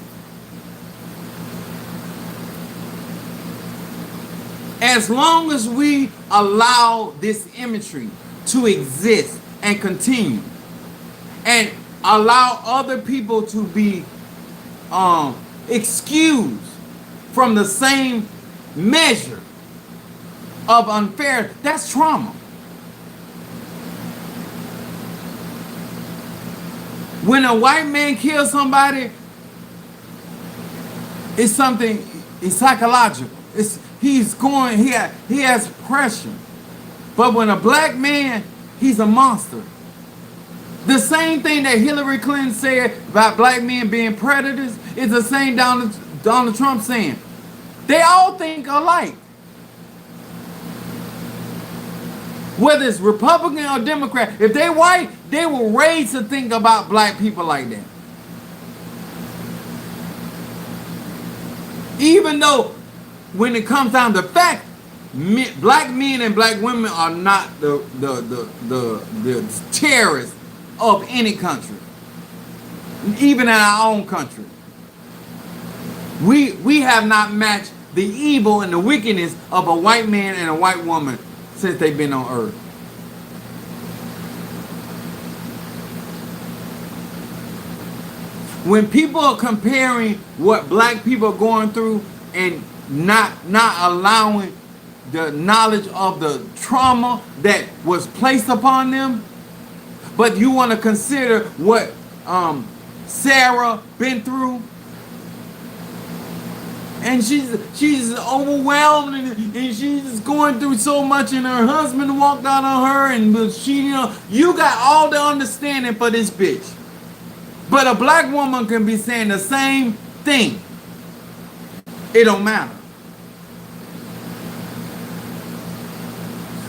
As long as we allow this imagery to exist and continue, and allow other people to be excused from the same measure of unfair. That's trauma. When a white man kills somebody, it's something. It's psychological. He has pressure. But when a black man, he's a monster. The same thing that Hillary Clinton said about black men being predators is the same Donald Trump saying. They all think alike. Whether it's Republican or Democrat, if they white, they were raised to think about black people like that. Even though when it comes down to fact, black men and black women are not the terrorists of any country, even in our own country. We have not matched the evil and the wickedness of a white man and a white woman since they've been on earth. When people are comparing what black people are going through and not allowing the knowledge of the trauma that was placed upon them, but you want to consider what Sarah been through, and she's overwhelmed and she's going through so much, and her husband walked out on her, and she, you got all the understanding for this bitch. But a black woman can be saying the same thing. It don't matter.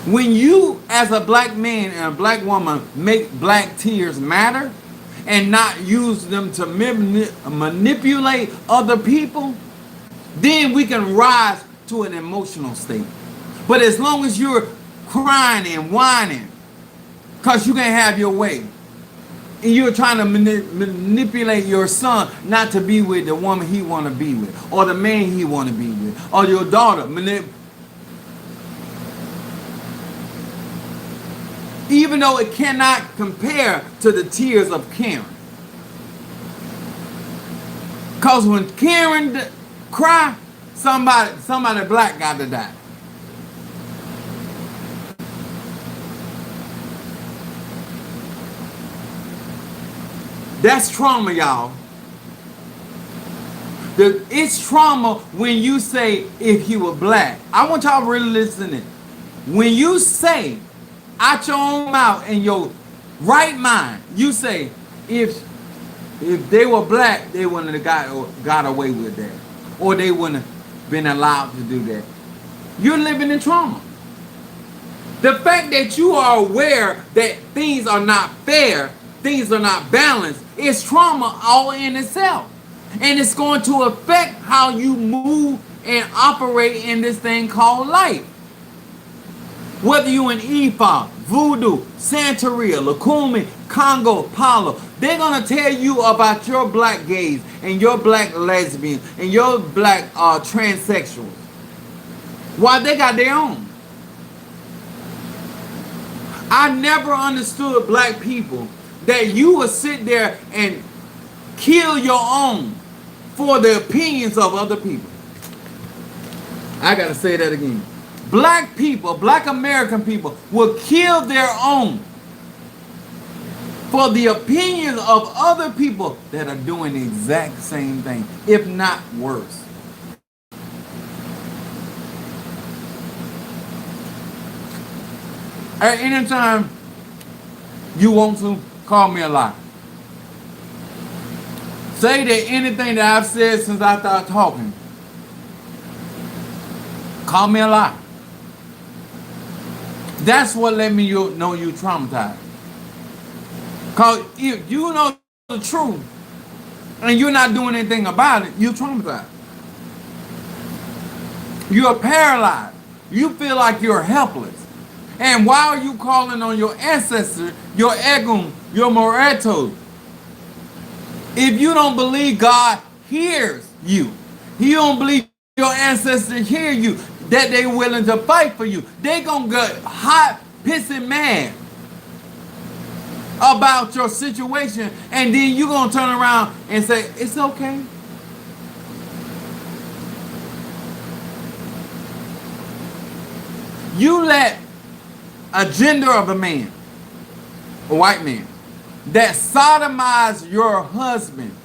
When you, as a black man and a black woman, make black tears matter and not use them to manipulate other people, then we can rise to an emotional state. But as long as you're crying and whining because you can't have your way, and you're trying to manipulate your son not to be with the woman he want to be with, or the man he want to be with, or your daughter. Even though it cannot compare to the tears of Karen. Because when Karen cry, somebody black got to die. That's trauma, y'all. It's trauma when you say, if he were black. I want y'all to really listen. When you say out your own mouth in your right mind, you say, if they were black, they wouldn't have got away with that, or they wouldn't have been allowed to do that. You're living in trauma. The fact that you are aware that things are not fair, things are not balanced, is trauma all in itself. And it's going to affect how you move and operate in this thing called life. Whether you in Ifa, Voodoo, Santeria, Lukumi, Congo, Palo, they're going to tell you about your black gays and your black lesbians and your black transsexuals. Why they got their own. I never understood black people that you would sit there and kill your own for the opinions of other people. I gotta say that again. Black people, black American people, will kill their own for the opinions of other people that are doing the exact same thing, if not worse. At any time you want to, call me a lie. Say that anything that I've said since I started talking, call me a lie. That's what let me know you traumatized. Because if you know the truth and you're not doing anything about it, you're traumatized. You're paralyzed. You feel like you're helpless. And why are you calling on your ancestor, your Egum, your Moretos? If you don't believe God hears you, you don't believe your ancestors hear you, that they're willing to fight for you, they gonna get hot, pissing mad about your situation, and then you gonna turn around and say, it's okay. You let a gender of a man, a white man, that sodomize your husband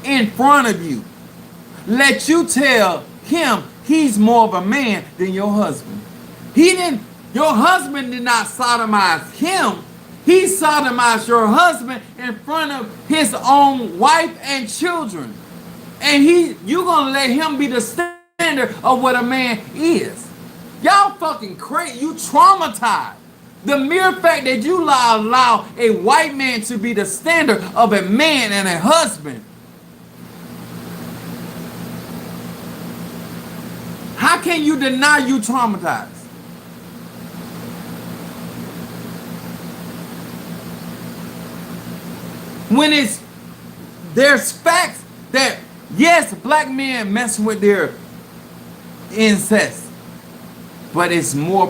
in front of you, let you tell him he's more of a man than your husband. Your husband did not sodomize him. He sodomized your husband in front of his own wife and children. And you gonna let him be the standard of what a man is. Y'all fucking crazy. You traumatized. The mere fact that you allow a white man to be the standard of a man and a husband. How can you deny you traumatized? When there's facts that, yes, black men mess with their incest, but it's more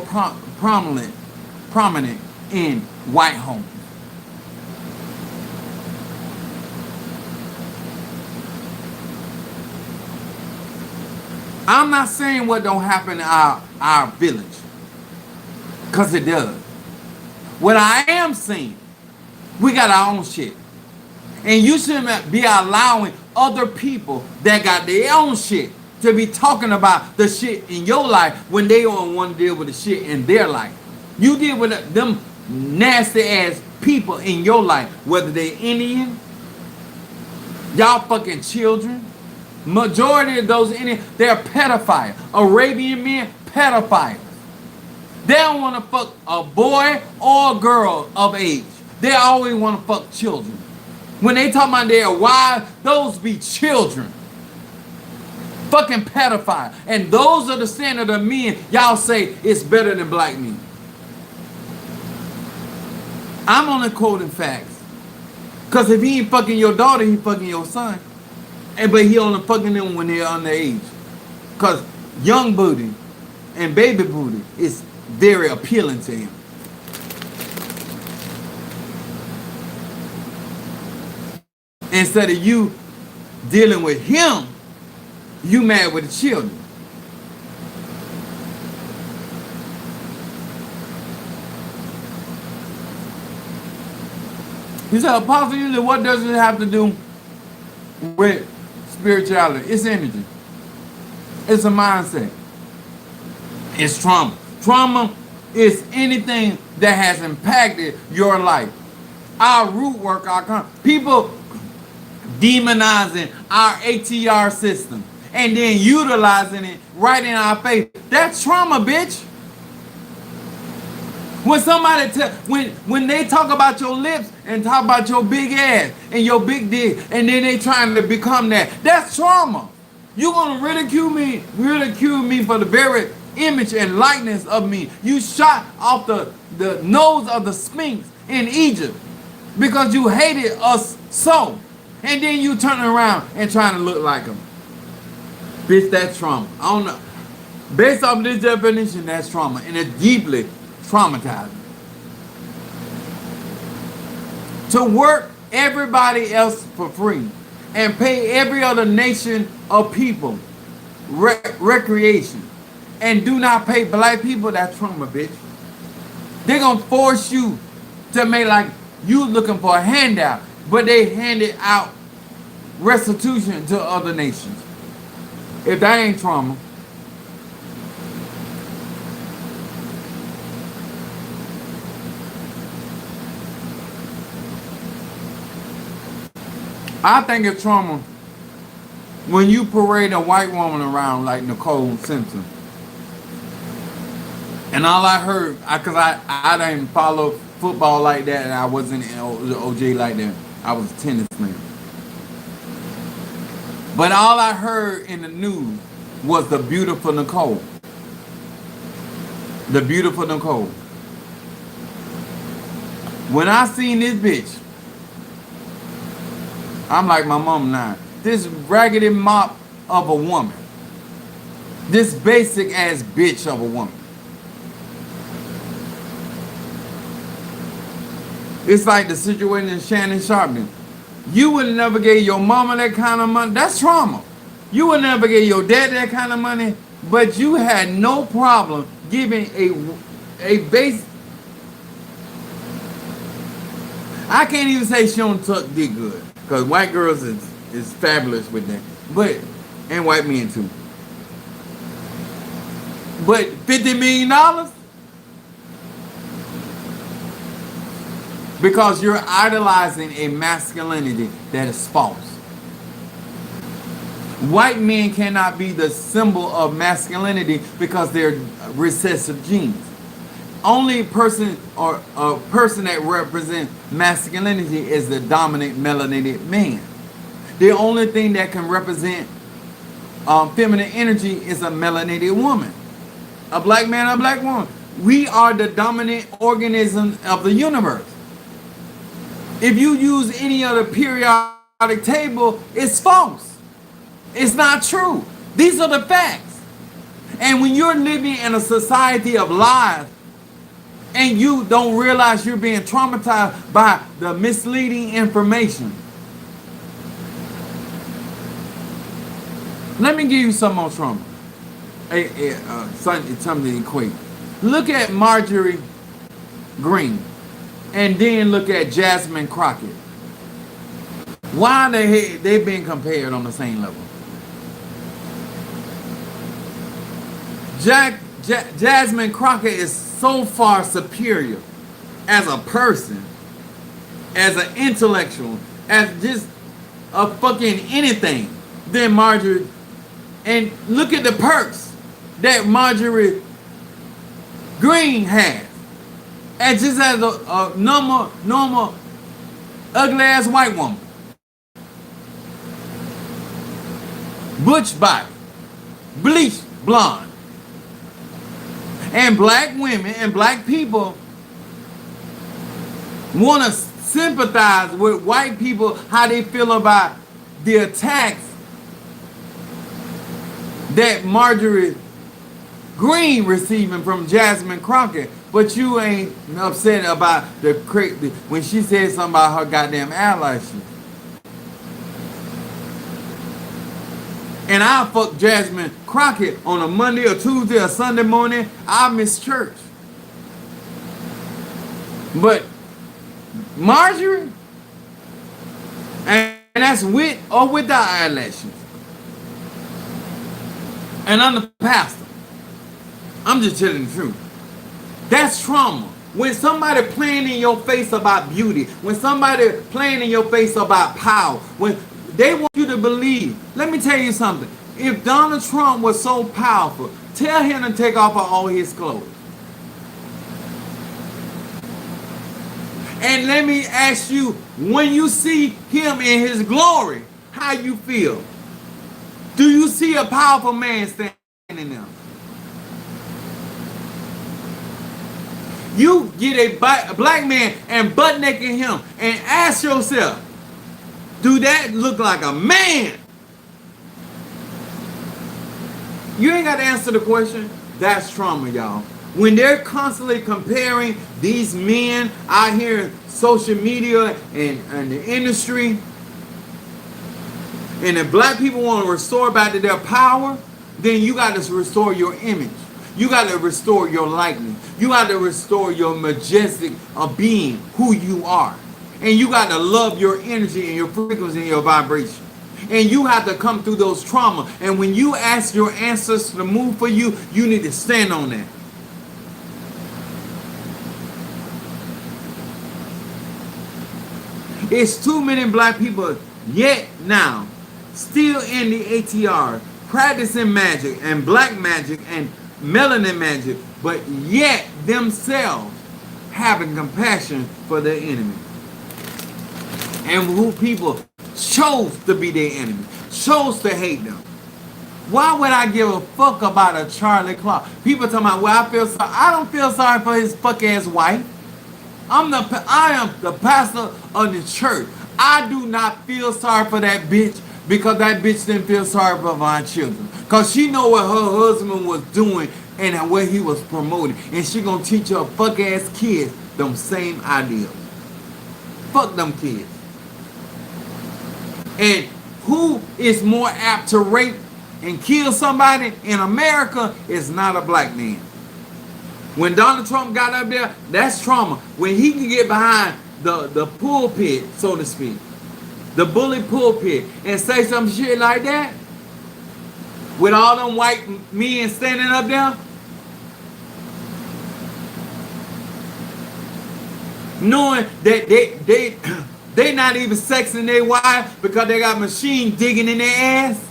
prominent in white homes. I'm not saying what don't happen in our village, because it does. What I am saying, we got our own shit. And you shouldn't be allowing other people that got their own shit to be talking about the shit in your life when they don't want to deal with the shit in their life. You deal with them nasty ass people in your life, whether they're Indian, y'all fucking children. Majority of those Indians, they're pedophiles. Arabian men, pedophiles. They don't want to fuck a boy or a girl of age. They always want to fuck children. When they talk about their wives, those be children. Fucking pedophile. And those are the standard of men y'all say it's better than black men. I'm only quoting facts. Because if he ain't fucking your daughter, he fucking your son. But he only fucking them when they're underage. Because young booty and baby booty is very appealing to him. Instead of you dealing with him, you mad with the children. He said, Apostle, usually what does it have to do with spirituality? It's energy. It's a mindset. It's trauma. Trauma is anything that has impacted your life. Our root work, people demonizing our ATR system and then utilizing it right in our face. That's trauma, bitch. When somebody when they talk about your lips and talk about your big ass and your big dick and then they trying to become that, that's trauma. You're gonna ridicule me for the very image and likeness of me. You shot off the nose of the Sphinx in Egypt because you hated us so. And then you turn around and trying to look like them. Bitch, that's trauma. I don't know. Based off this definition, that's trauma. And it's deeply traumatizing. To work everybody else for free and pay every other nation of people recreation and do not pay black people, that's trauma, bitch. They're going to force you to make like you looking for a handout. But they handed out restitution to other nations. If that ain't trauma. I think it's trauma when you parade a white woman around like Nicole Simpson. And all I heard, because I didn't follow football like that and I wasn't in OJ like that. I was a tennis man. But all I heard in the news was the beautiful Nicole. The beautiful Nicole. When I seen this bitch, I'm like my mom now. This raggedy mop of a woman. This basic ass bitch of a woman. It's like the situation in Shannon Sharpton. You would never gave your mama that kind of money. That's trauma. You would never give your dad that kind of money, but you had no problem giving a base. I can't even say she don't tuck dick good, because white girls is fabulous with that, but and white men too. But $50 million because you're idolizing a masculinity that is false. White men cannot be the symbol of masculinity because they're recessive genes. Only person or a person that represents masculinity is the dominant melanated man. The only thing that can represent feminine energy is a melanated woman. A black man, a black woman. We are the dominant organism of the universe. If you use any other periodic table, it's false. It's not true. These are the facts. And when you're living in a society of lies and you don't realize you're being traumatized by the misleading information, let me give you some more trauma. Something to equate. Look at Marjorie Green and then look at Jasmine Crockett. Why they've been compared on the same level? Jasmine Crockett is so far superior as a person, as an intellectual, as just a fucking anything than Marjorie. And look at the perks that Marjorie Green has. And just as a normal ugly ass white woman. Butch body, bleached blonde. And black women and black people want to sympathize with white people, how they feel about the attacks that Marjorie Green receiving from Jasmine Crockett. But you ain't upset about when she said something about her goddamn allyship. And I fuck Jasmine Crockett on a Monday or Tuesday or Sunday morning. I miss church. But Marjorie, and that's with or without eyelashes. And I'm the pastor. I'm just telling the truth. That's trauma. When somebody playing in your face about beauty, when somebody playing in your face about power, when they want you to believe. Let me tell you something. If Donald Trump was so powerful, tell him to take off all his clothes. And let me ask you, when you see him in his glory, how you feel? Do you see a powerful man standing there? You get a black man and butt naked him and ask yourself, do that look like a man? You ain't got to answer the question. That's trauma, y'all. When they're constantly comparing these men out here in social media and the industry, and if black people want to restore back to their power, then you got to restore your image. You got to restore your likeness. You got to restore your majestic of being, who you are. And you got to love your energy and your frequency and your vibration. And you have to come through those trauma. And when you ask your ancestors to move for you, you need to stand on that. It's too many black people yet now still in the ATR practicing magic and black magic and melanin magic, but yet themselves having compassion for their enemy. And who people chose to be their enemy, chose to hate them. Why would I give a fuck about a Charlie Clark? People talking about, well, I feel sorry. I don't feel sorry for his fuck ass wife. I am the pastor of the church. I do not feel sorry for that bitch because that bitch didn't feel sorry for my children. Because she know what her husband was doing and what he was promoting. And she gonna teach her fuck ass kids them same ideals. Fuck them kids. And who is more apt to rape and kill somebody in America is not a black man. When Donald Trump got up there, that's trauma. When he can get behind the pulpit, so to speak, the bully pulpit, and say some shit like that, with all them white men standing up there, knowing that they not even sexing their wife because they got machine digging in their ass.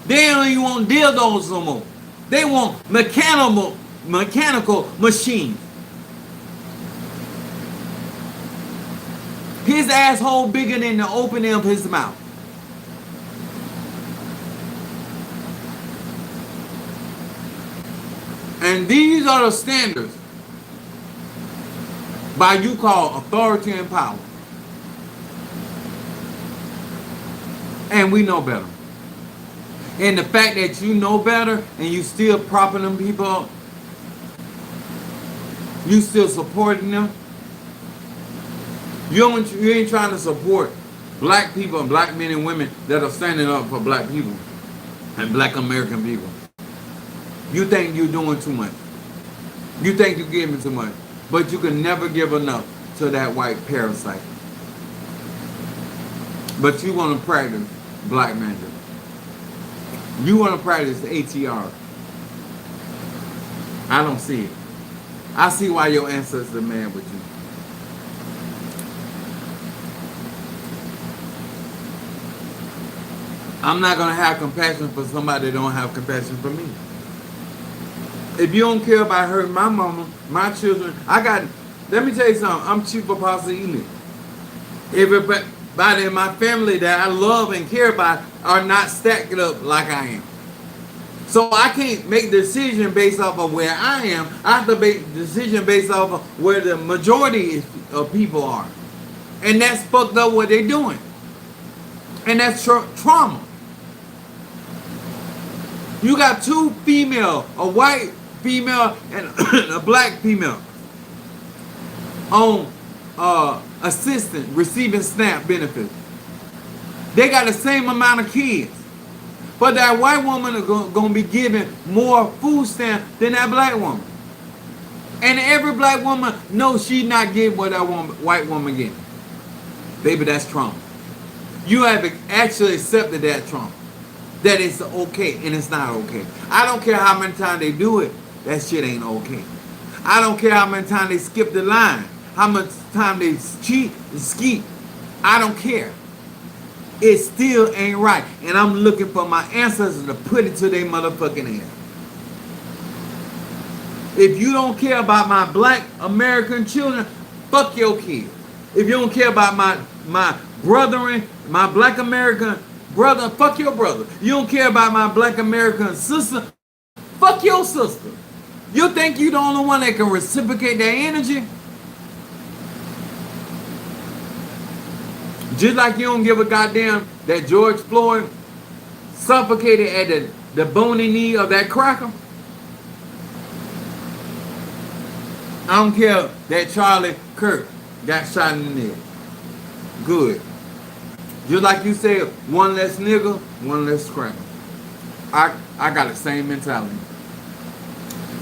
They don't even want dildos no more. They want mechanical machines. His asshole bigger than the opening of his mouth. And these are the standards by you call authority and power. And we know better. And the fact that you know better and you still propping them people up, you still supporting them. You ain't trying to support black people and black men and women that are standing up for black people and black American people. You think you're doing too much. You think you're giving too much. But you can never give enough to that white parasite. But you want to practice black magic. You want to practice ATR. I don't see it. I see why your ancestors are mad with you. I'm not going to have compassion for somebody that don't have compassion for me. If you don't care about hurting my mama, my children, let me tell you something. I'm Chief Apostle Ely. Everybody in my family that I love and care about are not stacked up like I am. So I can't make a decision based off of where I am. I have to make a decision based off of where the majority of people are. And that's fucked up what they're doing. And that's trauma. You got two female, a white female and a black female on assistant receiving SNAP benefits. They got the same amount of kids. But that white woman is going to be given more food stamps than that black woman. And every black woman knows she's not getting what that white woman getting. Baby, that's trauma. You have actually accepted that trauma. That it's okay and it's not okay. I don't care how many times they do it, that shit ain't okay. I don't care how many times they skip the line, how much time they cheat and skeet. I don't care. It still ain't right. And I'm looking for my ancestors to put it to their motherfucking ass. If you don't care about my black American children, fuck your kids. If you don't care about my brethren, my black American brother, fuck your brother. You don't care about my black American sister, fuck your sister. You think you the only one that can reciprocate that energy? Just like you don't give a goddamn that George Floyd suffocated at the bony knee of that cracker. I don't care that Charlie Kirk got shot in the neck. Good. Just like you said, one less nigga, one less cracker. I got the same mentality.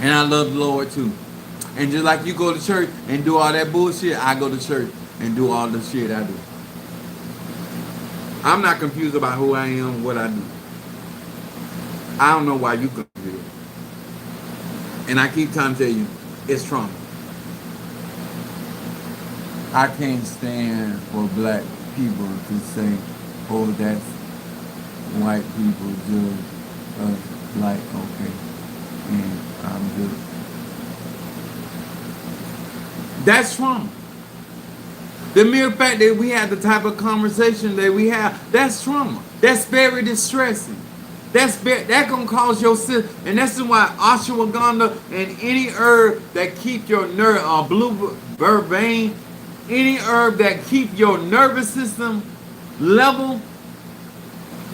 And I love the Lord too. And just like you go to church and do all that bullshit, I go to church and do all the shit I do. I'm not confused about who I am, what I do. I don't know why you confused. And I keep trying to tell you, it's trauma. I can't stand for black people to say, oh, that's white people judge us like, okay, and I'm good. That's trauma. The mere fact that we have the type of conversation that we have, that's trauma. That's very distressing. That gonna cause your system, and that's why ashwagandha and any herb that keep your nerve, blue vervain, any herb that keep your nervous system level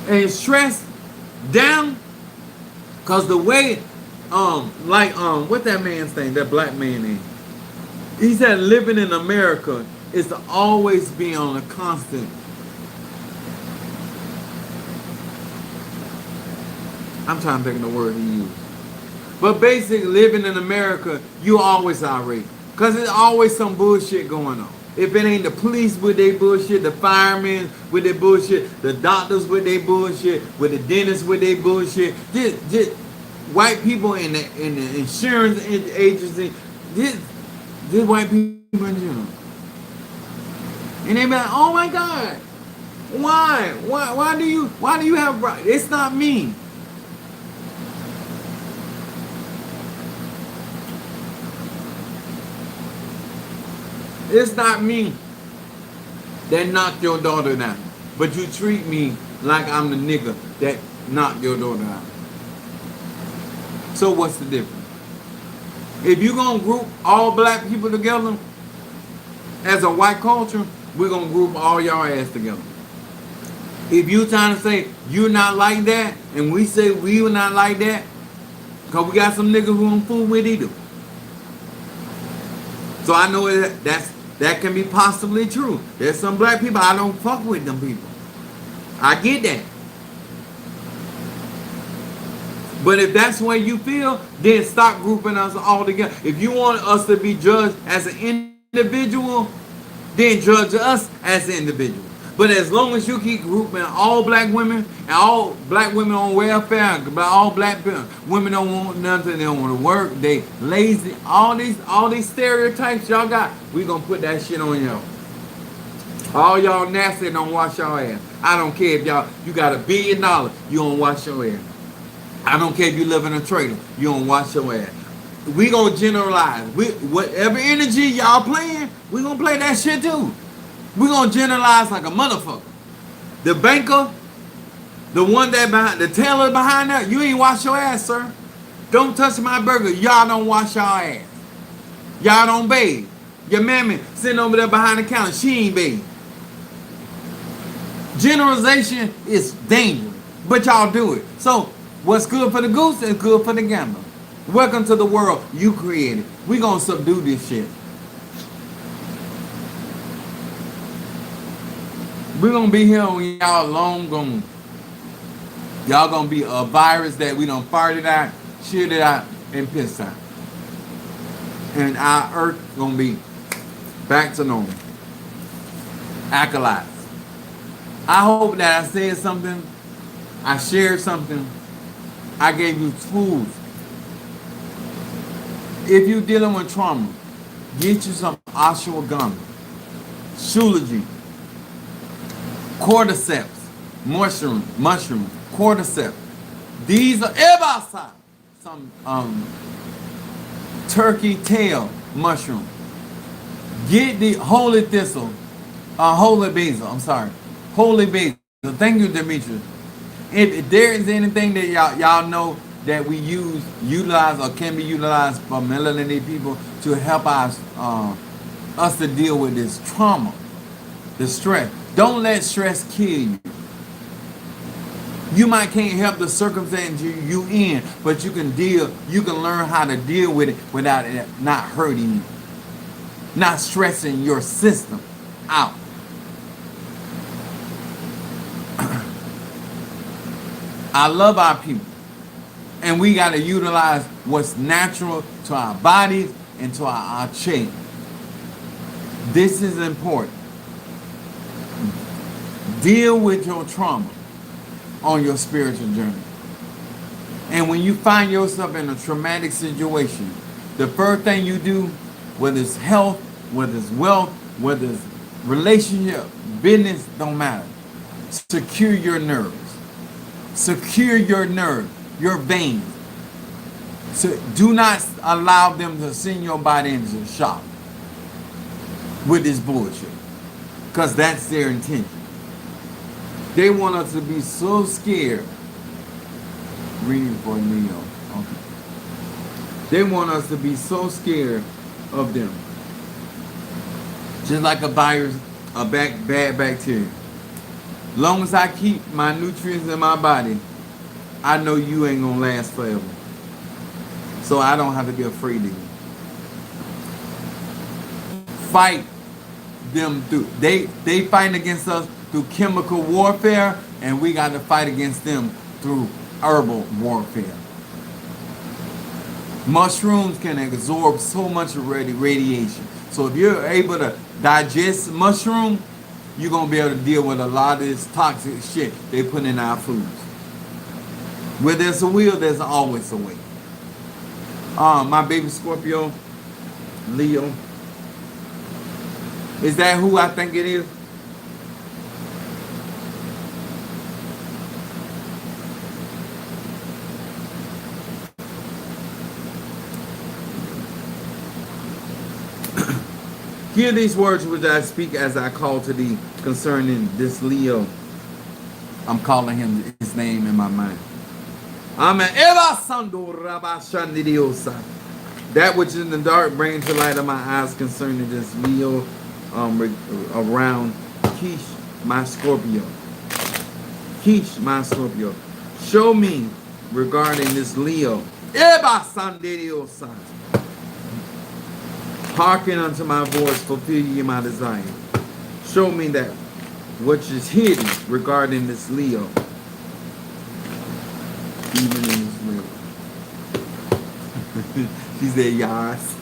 and stress down, cause the way, what that man's thing, that black man is, he said living in America is to always be on a constant. I'm trying to think of the word he used. But basically, living in America, you always irate. Because there's always some bullshit going on. If it ain't the police with their bullshit, the firemen with their bullshit, the doctors with their bullshit, with the dentists with their bullshit, just white people in the insurance agency, just white people in general. And they be like, oh my God, why do you have, it's not me. It's not me that knocked your daughter down, but you treat me like I'm the nigga that knocked your daughter down. So what's the difference? If you gonna group all black people together as a white culture, we're gonna group all y'all ass together. If you trying to say you're not like that, and we say we're not like that, because we got some niggas who don't fool with either. So I know that can be possibly true. There's some black people, I don't fuck with them people. I get that. But if that's the way you feel, then stop grouping us all together. If you want us to be judged as an individual, then judge us as an individual. But as long as you keep grouping all black women and all black women on welfare, all black women don't want nothing, they don't want to work, they lazy, all these stereotypes y'all got, we gonna put that shit on y'all. All y'all nasty, don't wash y'all ass. I don't care if you got $1 billion, you don't wash your ass. I don't care if you live in a trailer, you don't wash your ass. We gonna generalize. Whatever energy y'all playing, we gonna play that shit too. We gonna generalize like a motherfucker. The banker, the one that behind, the teller behind that, you ain't wash your ass, sir. Don't touch my burger. Y'all don't wash y'all ass. Y'all don't bathe. Your mammy sitting over there behind the counter, she ain't bathe. Generalization is dangerous, but y'all do it. So what's good for the goose is good for the gander. Welcome to the world you created. We gonna subdue this shit. We're gonna be here when y'all long gone. Y'all gonna be a virus that we done farted out, shit it out, and pissed out. And our earth gonna be back to normal. Acolytes. I hope that I said something, I shared something, I gave you tools. If you're dealing with trauma, get you some ashwagandha, shulagi, cordyceps, mushroom, cordyceps. These are ebasa, some turkey tail mushroom. Get the holy thistle, holy basil. I'm sorry, holy basil. Thank you, Demetrius. If there is anything that y'all know that we utilize or can be utilized for melanated people to help us to deal with this trauma, the stress. Don't let stress kill you. You might can't help the circumstance you in, but you can learn how to deal with it without it not hurting you, not stressing your system out. I love our people, and we got to utilize what's natural to our bodies and to our chain. This is important. Deal with your trauma on your spiritual journey. And when you find yourself in a traumatic situation, the first thing you do, whether it's health, whether it's wealth, whether it's relationship, business, don't matter. Secure your nerves. Secure your nerves, your veins. So do not allow them to send your body into shock with this bullshit. Because that's their intention. They want us to be so scared. Reading for Neo. Okay. They want us to be so scared of them. Just like a virus, a bad bacteria. Long as I keep my nutrients in my body, I know you ain't gonna last forever. So I don't have to be afraid of you. Fight them through. They fight against us through chemical warfare, and we got to fight against them through herbal warfare. Mushrooms can absorb so much radiation. So if you're able to digest mushroom, you're going to be able to deal with a lot of this toxic shit they put in our foods. Where there's a will, there's always a way. My baby Scorpio, Leo. Is that who I think it is? Hear these words which I speak as I call to thee concerning this Leo. I'm calling him his name in my mind. Amen. That which is in the dark, bring to light of my eyes concerning this Leo around Kish, my Scorpio. Kish, my Scorpio. Show me regarding this Leo. Hearken unto my voice, fulfill ye my desire. Show me that which is hidden regarding this Leo. Even in this Leo. She said, yes.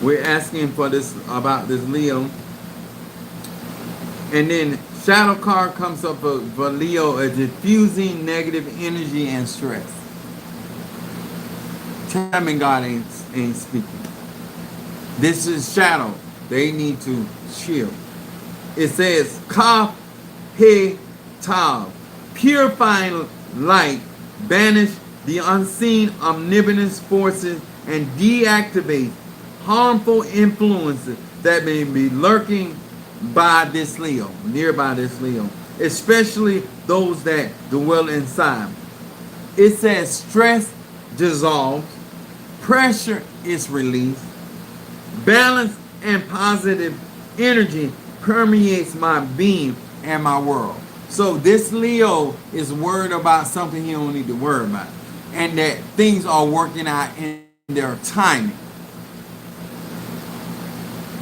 We're asking for this about this Leo. And then shadow card comes up for Leo, a diffusing negative energy and stress. Tell me God ain't speaking. This is shadow. They need to chill. It says, Ka He Tav, purifying light, banish the unseen omnipotent forces and deactivate harmful influences that may be lurking by this Leo, nearby this Leo, especially those that dwell inside. It says stress dissolves, pressure is released, balance and positive energy permeates my being and my world. So this Leo is worried about something he don't need to worry about, and that things are working out in their timing.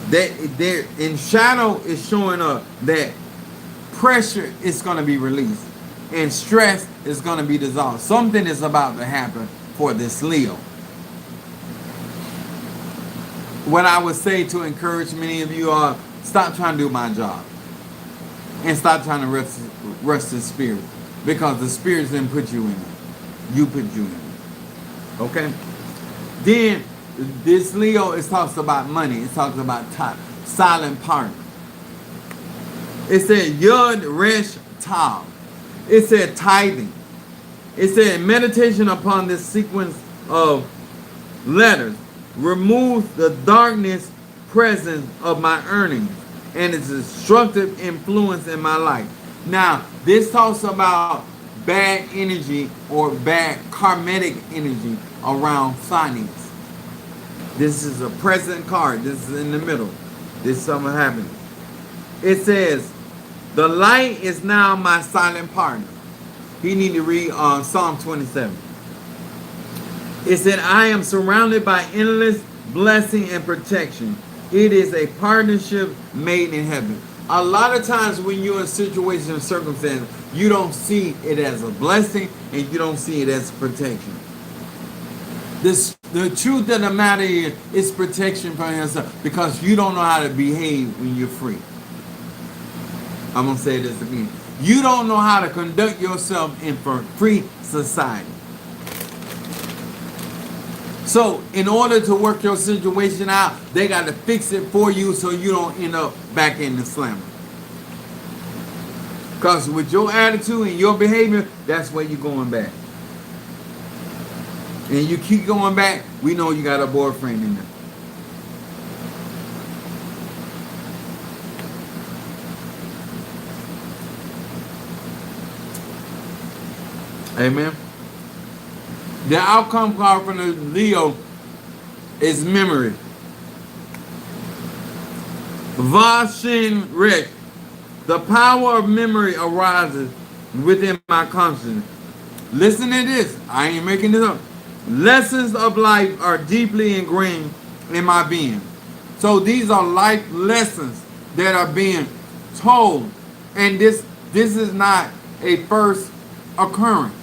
That there in shadow is showing up that pressure is going to be released and stress is going to be dissolved. Something is about to happen for this Leo. What I would say to encourage many of you are, stop trying to do my job and stop trying to rest the spirit, because the spirit didn't put you in it. You put you in it. Okay? Then this Leo, it talks about money. It talks about time. Silent partner. It said Yud Resh Tav. It said tithing. It said meditation upon this sequence of letters remove the darkness presence of my earnings and its destructive influence in my life. Now, this talks about bad energy or bad karmic energy around finance. This is a present card. This is in the middle. This is something happening. It says, the light is now my silent partner. He need to read Psalm 27. It said, I am surrounded by endless blessing and protection. It is a partnership made in heaven. A lot of times when you're in situations and circumstances, you don't see it as a blessing and you don't see it as protection. The truth of the matter is protection from yourself, because you don't know how to behave when you're free. I'm going to say this again. You don't know how to conduct yourself in free society. So in order to work your situation out, they got to fix it for you so you don't end up back in the slammer. Because with your attitude and your behavior, that's where you're going back. And you keep going back, we know you got a boyfriend in there. Amen. The outcome card from the Leo is memory. Vashin Rek. The power of memory arises within my consciousness. Listen to this. I ain't making this up. Lessons of life are deeply ingrained in my being. So these are life lessons that are being told. And this is not a first occurrence.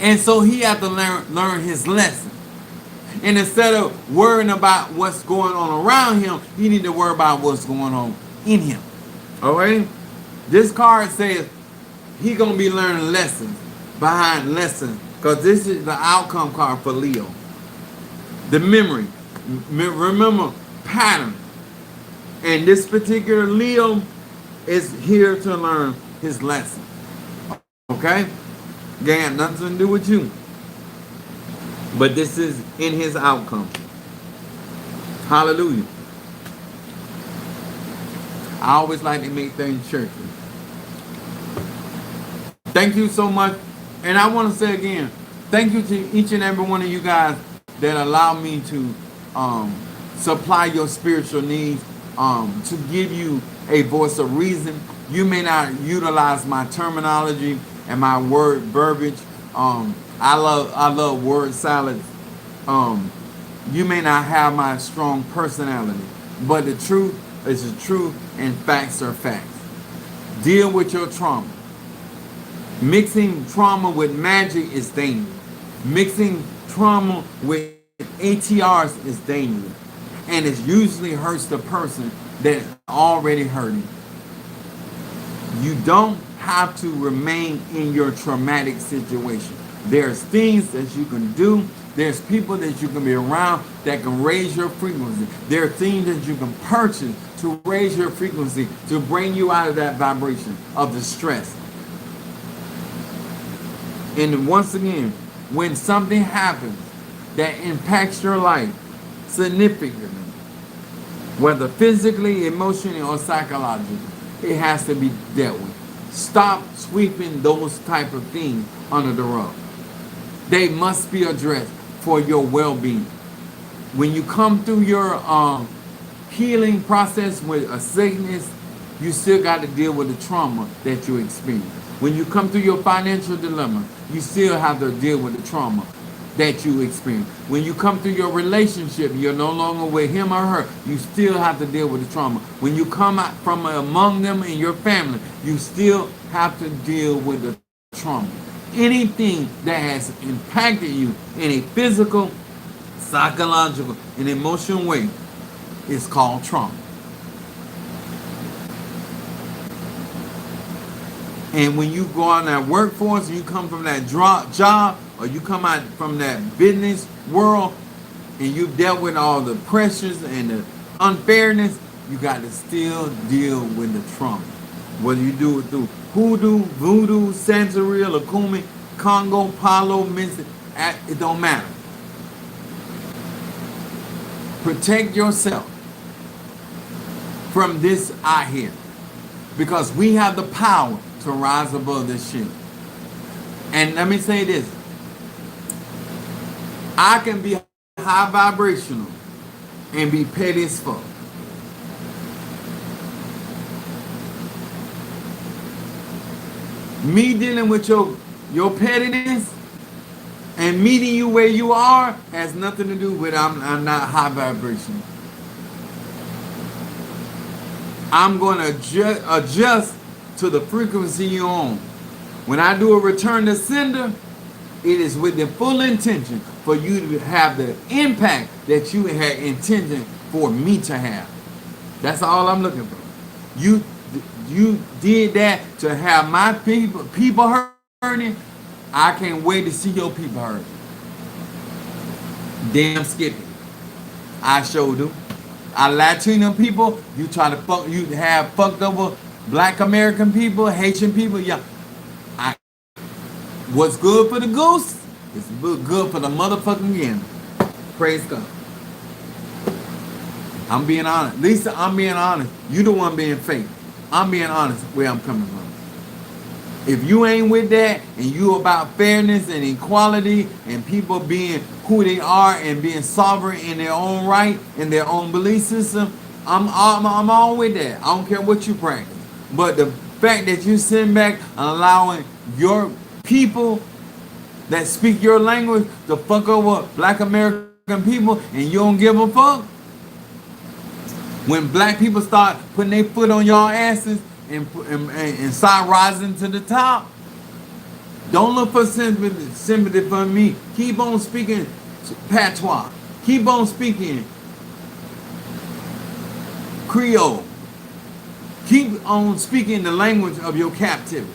And so he had to learn his lesson. And instead of worrying about what's going on around him, he need to worry about what's going on in him. All right? This card says he going to be learning lessons behind lessons, because this is the outcome card for Leo. The memory. Remember, pattern. And this particular Leo is here to learn his lesson. Okay? Again, nothing to do with you. But this is in his outcome. Hallelujah. I always like to make things churchy. Thank you so much. And I want to say again, thank you to each and every one of you guys that allow me to supply your spiritual needs, to give you a voice of reason. You may not utilize my terminology and my word verbiage. I love word salads. You may not have my strong personality, but the truth is the truth and facts are facts. Deal with your trauma. Mixing trauma with magic is dangerous. Mixing trauma with ATRs is dangerous. And it usually hurts the person that's already hurting. You don't have to remain in your traumatic situation. There's things that you can do. There's people that you can be around that can raise your frequency. There are things that you can purchase to raise your frequency, to bring you out of that vibration of the stress. And once again, when something happens that impacts your life significantly, whether physically, emotionally, or psychologically, it has to be dealt with. Stop sweeping those type of things under the rug. They must be addressed for your well-being. When you come through your healing process with a sickness, you still got to deal with the trauma that you experience. When you come through your financial dilemma, you still have to deal with the trauma that you experience. When you come through your relationship, you're no longer with him or her, you still have to deal with the trauma. When you come out from among them in your family, you still have to deal with the trauma. Anything that has impacted you in a physical, psychological, and emotional way is called trauma. And when you go out in that workforce, and you come from that job, or you come out from that business world, and you've dealt with all the pressures and the unfairness, you got to still deal with the trauma. Whether you do it through hoodoo, voodoo, Santeria, Lakumi, Congo, Palo, Minson, it don't matter. Protect yourself from this out here, because we have the power to rise above this shit. And let me say this. I can be high vibrational and be petty as fuck. Me dealing with your pettiness and meeting you where you are has nothing to do with I'm not high vibrational. I'm going to adjust to the frequency you're on. When I do a return to sender, it is with the full intention for you to have the impact that you had intended for me to have. That's all I'm looking for. You did that to have my people hurting. I can't wait to see your people hurting. Damn Skippy. I sure do. Our Latino people, you try to you have fucked over Black American people, Haitian people, yeah. What's good for the goose is good for the motherfucking gander. Praise God. I'm being honest. Lisa, I'm being honest. You the one being fake. I'm being honest where I'm coming from. If you ain't with that and you about fairness and equality and people being who they are and being sovereign in their own right, in their own belief system, I'm all with that. I don't care what you practice. But the fact that you sitting back and allowing your people that speak your language to fuck over black American people, and you don't give a fuck? When black people start putting their foot on y'all asses and start rising to the top, don't look for sympathy from me. Keep on speaking patois. Keep on speaking Creole. Keep on speaking the language of your captivity.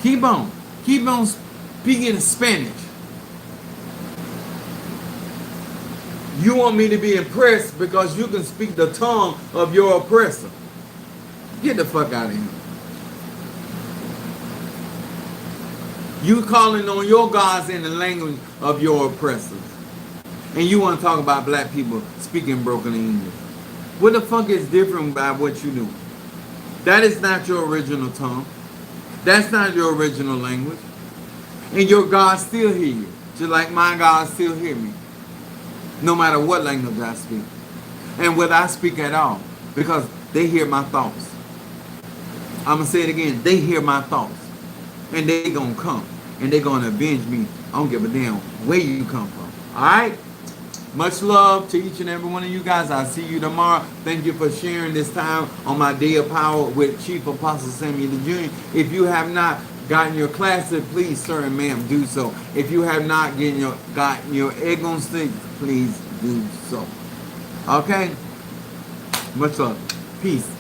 Keep on. Keep on speaking Spanish. You want me to be impressed because you can speak the tongue of your oppressor. Get the fuck out of here. You calling on your gods in the language of your oppressors. And you want to talk about black people speaking broken English. What the fuck is different by what you do? That is not your original tongue. That's not your original language. And your God still hear you. Just like my God still hear me. No matter what language I speak. And whether I speak at all. Because they hear my thoughts. I'm going to say it again. They hear my thoughts. And they going to come. And they going to avenge me. I don't give a damn where you come from. Alright? Much love to each and every one of you guys. I'll see you tomorrow. Thank you for sharing this time on my Day of Power with Chief Apostle Samuel Jr. If you have not gotten your classic, please, sir and ma'am, do so. If you have not gotten your egg on stick, please do so. Okay? Much love. Peace.